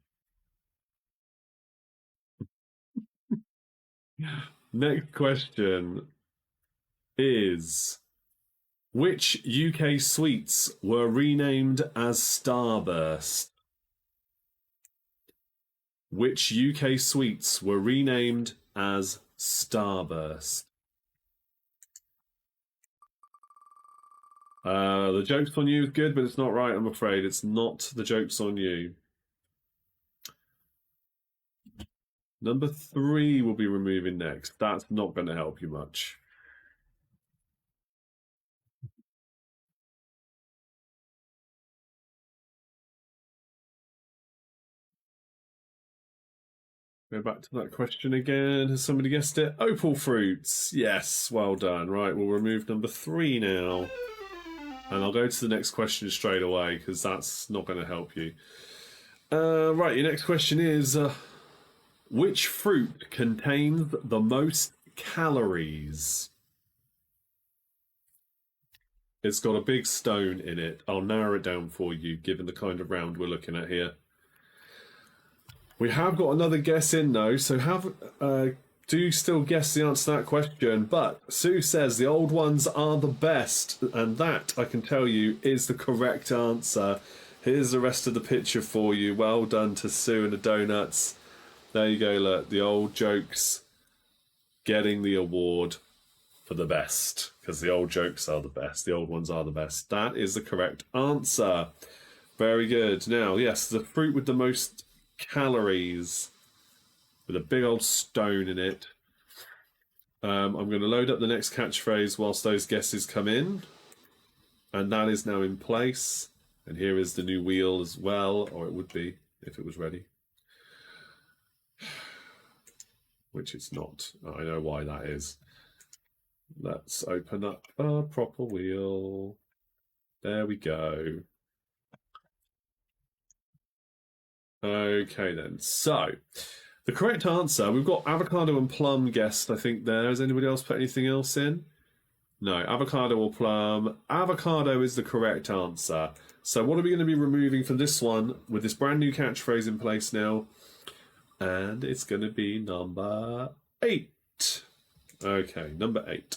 Next question is, which UK sweets were renamed as Starburst? Which UK sweets were renamed as Starburst? The joke's on you is good, but it's not right, I'm afraid. It's not the joke's on you. Number 3 will be removing next. That's not going to help you much. Go back to that question again. Has somebody guessed it? Opal fruits. Yes, well done. Right, we'll remove number 3 now. And I'll go to the next question straight away, because that's not going to help you. Right, your next question is, which fruit contains the most calories? It's got a big stone in it. I'll narrow it down for you, given the kind of round we're looking at here. We have got another guess in, though, so do still guess the answer to that question. But Sue says the old ones are the best, and that, I can tell you, is the correct answer. Here's the rest of the picture for you. Well done to Sue and the donuts. There you go, look, the old jokes getting the award for the best, because the old jokes are the best. The old ones are the best. That is the correct answer. Very good. Now, yes, the fruit with the most calories, with a big old stone in it. I'm going to load up the next catchphrase whilst those guesses come in. And that is now in place. And here is the new wheel as well, or it would be if it was ready. Which it's not. I know why that is. Let's open up a proper wheel. There we go. Okay then, so the correct answer, we've got avocado and plum guessed, I think there. Has anybody else put anything else in? No, avocado or plum. Avocado is the correct answer. So what are we going to be removing for this one with this brand new catchphrase in place now? And it's going to be number 8. Okay, number 8.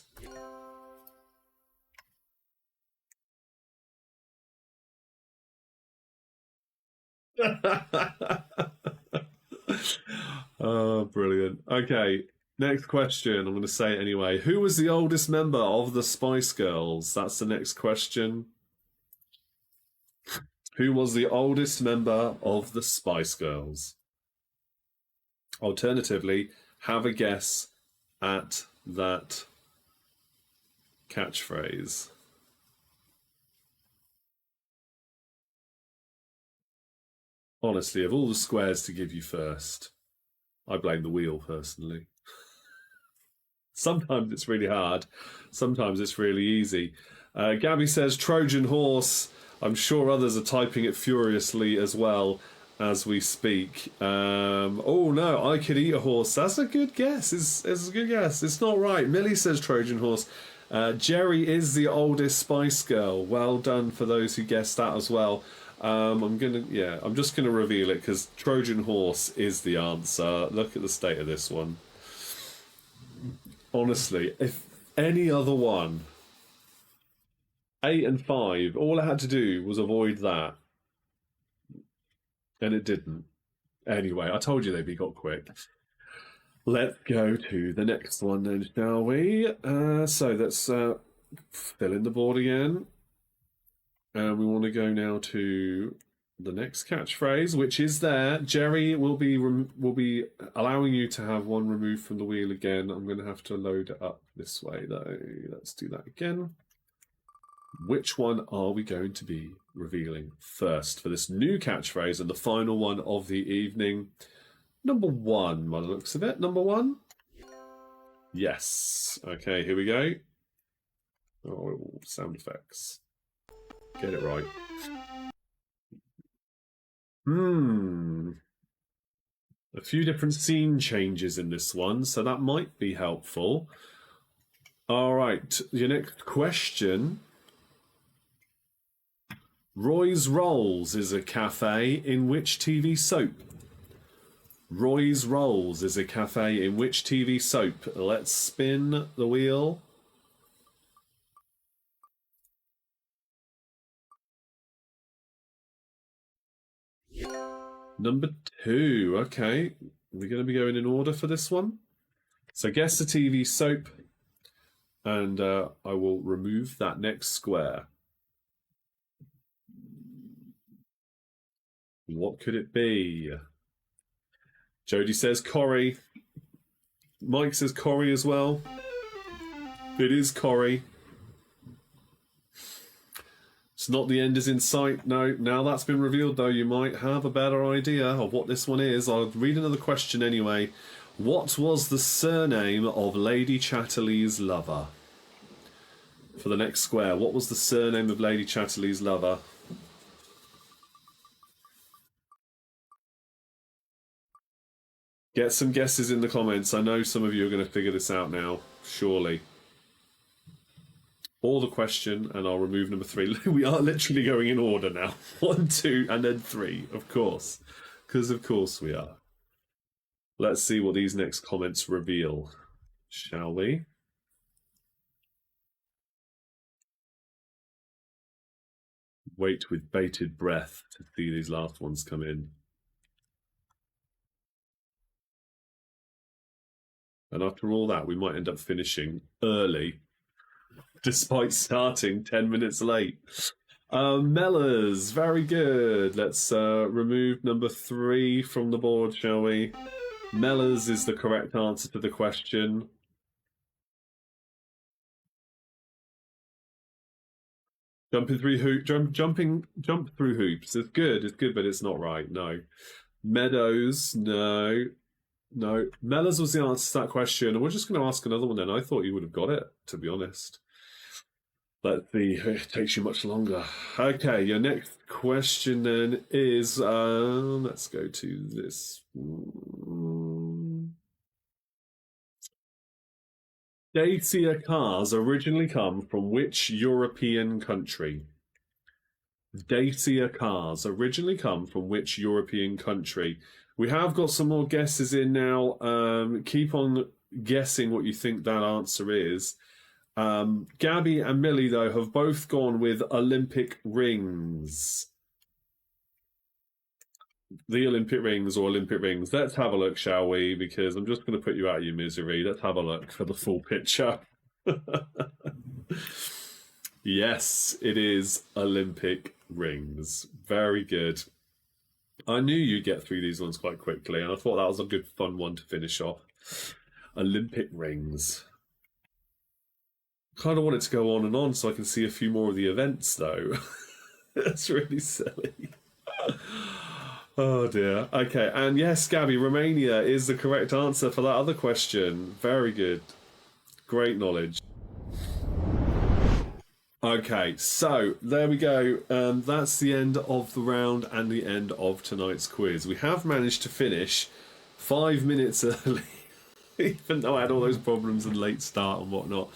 Oh, brilliant. Okay, next question. I'm going to say it anyway. Who was the oldest member of the Spice Girls? That's the next question. Who was the oldest member of the Spice Girls? Alternatively, have a guess at that catchphrase. Honestly, of all the squares to give you first, I blame the wheel personally. Sometimes it's really hard. Sometimes it's really easy. Gabby says Trojan horse. I'm sure others are typing it furiously as well as we speak. Oh no, I could eat a horse. That's a good guess. It's a good guess. It's not right. Millie says Trojan horse. Jerry is the oldest Spice Girl. Well done for those who guessed that as well. I'm just gonna reveal it because Trojan horse is the answer. Look at the state of this one. Honestly, if any other one, 8 and 5, all I had to do was avoid that, and it didn't. Anyway, I told you they'd be got quick. Let's go to the next one then, shall we? So let's fill in the board again. And we want to go now to the next catchphrase, which is there. Jerry will be allowing you to have one removed from the wheel again. I'm going to have to load it up this way, though. Let's do that again. Which one are we going to be revealing first for this new catchphrase and the final one of the evening? Number one, by the looks of it. Number one? Yes. Okay, here we go. Oh, sound effects. Get it right. A few different scene changes in this one, so that might be helpful. All right, your next question. Roy's Rolls is a cafe in which TV soap? Roy's Rolls is a cafe in which TV soap? Let's spin the wheel. Number two. Okay, we're going to be going in order for this one. So guess the TV soap, and I will remove that next square. What could it be? Jodie says Corrie. Mike says Corrie as well. It is Corrie. It's not the end is in sight. No, now that's been revealed, though, you might have a better idea of what this one is. I'll read another question anyway. What was the surname of Lady Chatterley's lover? For the next square, what was the surname of Lady Chatterley's lover? Get some guesses in the comments. I know some of you are going to figure this out now, surely. Or the question, and I'll remove number three. We are literally going in order now. 1, 2, and then 3, of course. Because of course we are. Let's see what these next comments reveal, shall we? Wait with bated breath to see these last ones come in. And after all that, we might end up finishing early, despite starting 10 minutes late. Mellors, very good. Let's remove number 3 from the board, shall we? Mellors is the correct answer to the question. Jump through hoops. It's good, but it's not right. No. Meadows, no. No. Mellors was the answer to that question, and we're just going to ask another one then. I thought you would have got it, to be honest. Let's see, it takes you much longer. Okay, your next question then is, let's go to this. Dacia cars originally come from which European country? Dacia cars originally come from which European country? We have got some more guesses in now. Keep on guessing what you think that answer is. Gabby and Millie, though, have both gone with Olympic rings. The Olympic rings or Olympic rings. Let's have a look, shall we? Because I'm just going to put you out of your misery. Let's have a look for the full picture. Yes, it is Olympic rings. Very good. I knew you'd get through these ones quite quickly, and I thought that was a good, fun one to finish off. Olympic rings. Kind of want it to go on and on so I can see a few more of the events, though. That's really silly. Oh dear. Okay, and yes, Gabby, Romania is the correct answer for that other question. Very good. Great knowledge. Okay, so there we go. That's the end of the round and the end of tonight's quiz. We have managed to finish 5 minutes early, even though I had all those problems and late start and whatnot.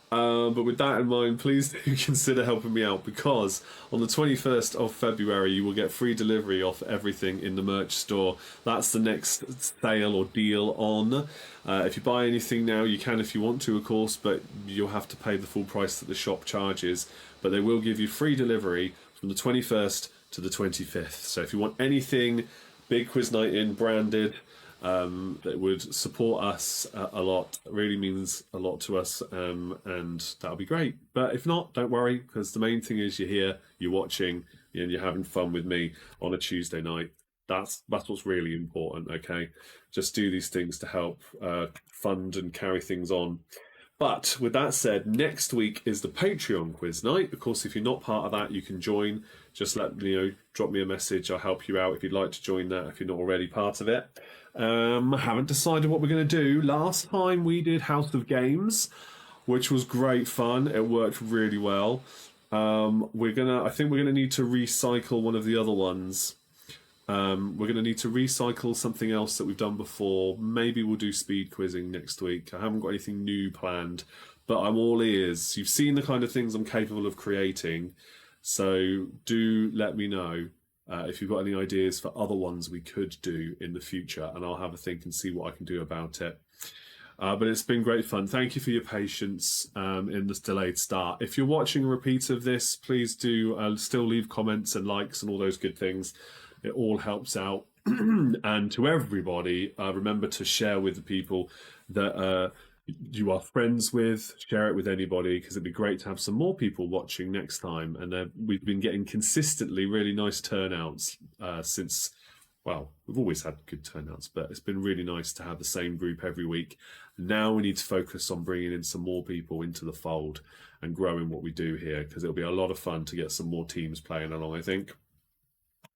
But with that in mind, please do consider helping me out, because on the 21st of February you will get free delivery off everything in the merch store. That's the next sale or deal on. If you buy anything now, you can if you want to, of course, but you'll have to pay the full price that the shop charges. But they will give you free delivery from the 21st to the 25th. So if you want anything Big Quiz Night In branded, that would support us a lot, it really means a lot to us, and that'll be great. But if not, don't worry, because the main thing is you're here, you're watching, and you're having fun with me on a Tuesday night. That's what's really important. Okay, just do these things to help fund and carry things on. But with that said, next week is the Patreon quiz night. Of course, if you're not part of that, you can join. Just let me know, drop me a message. I'll help you out if you'd like to join that, if you're not already part of it. I haven't decided what we're going to do. Last time we did House of Games, which was great fun. It worked really well. I think we're gonna need to recycle one of the other ones. We're gonna need to recycle something else that we've done before. Maybe we'll do speed quizzing next week. I haven't got anything new planned, but I'm all ears. You've seen the kind of things I'm capable of creating, so do let me know if you've got any ideas for other ones we could do in the future, and I'll have a think and see what I can do about it. But it's been great fun. Thank you for your patience in this delayed start. If you're watching a repeat of this, please do still leave comments and likes and all those good things. It all helps out. And to everybody, remember to share with the people that you are friends with. Share it with anybody, because it'd be great to have some more people watching next time. And we've been getting consistently really nice turnouts since... Well, we've always had good turnouts, but it's been really nice to have the same group every week. Now we need to focus on bringing in some more people into the fold and growing what we do here, because it'll be a lot of fun to get some more teams playing along, I think.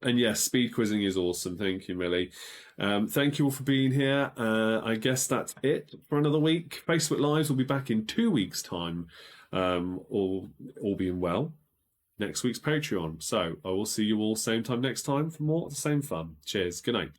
And yes, speed quizzing is awesome. Thank you, Millie. Thank you all for being here. I guess that's it for another week. Facebook Lives will be back in 2 weeks' time, all being well. Next week's Patreon. So I will see you all same time next time for more of the same fun. Cheers. Good night.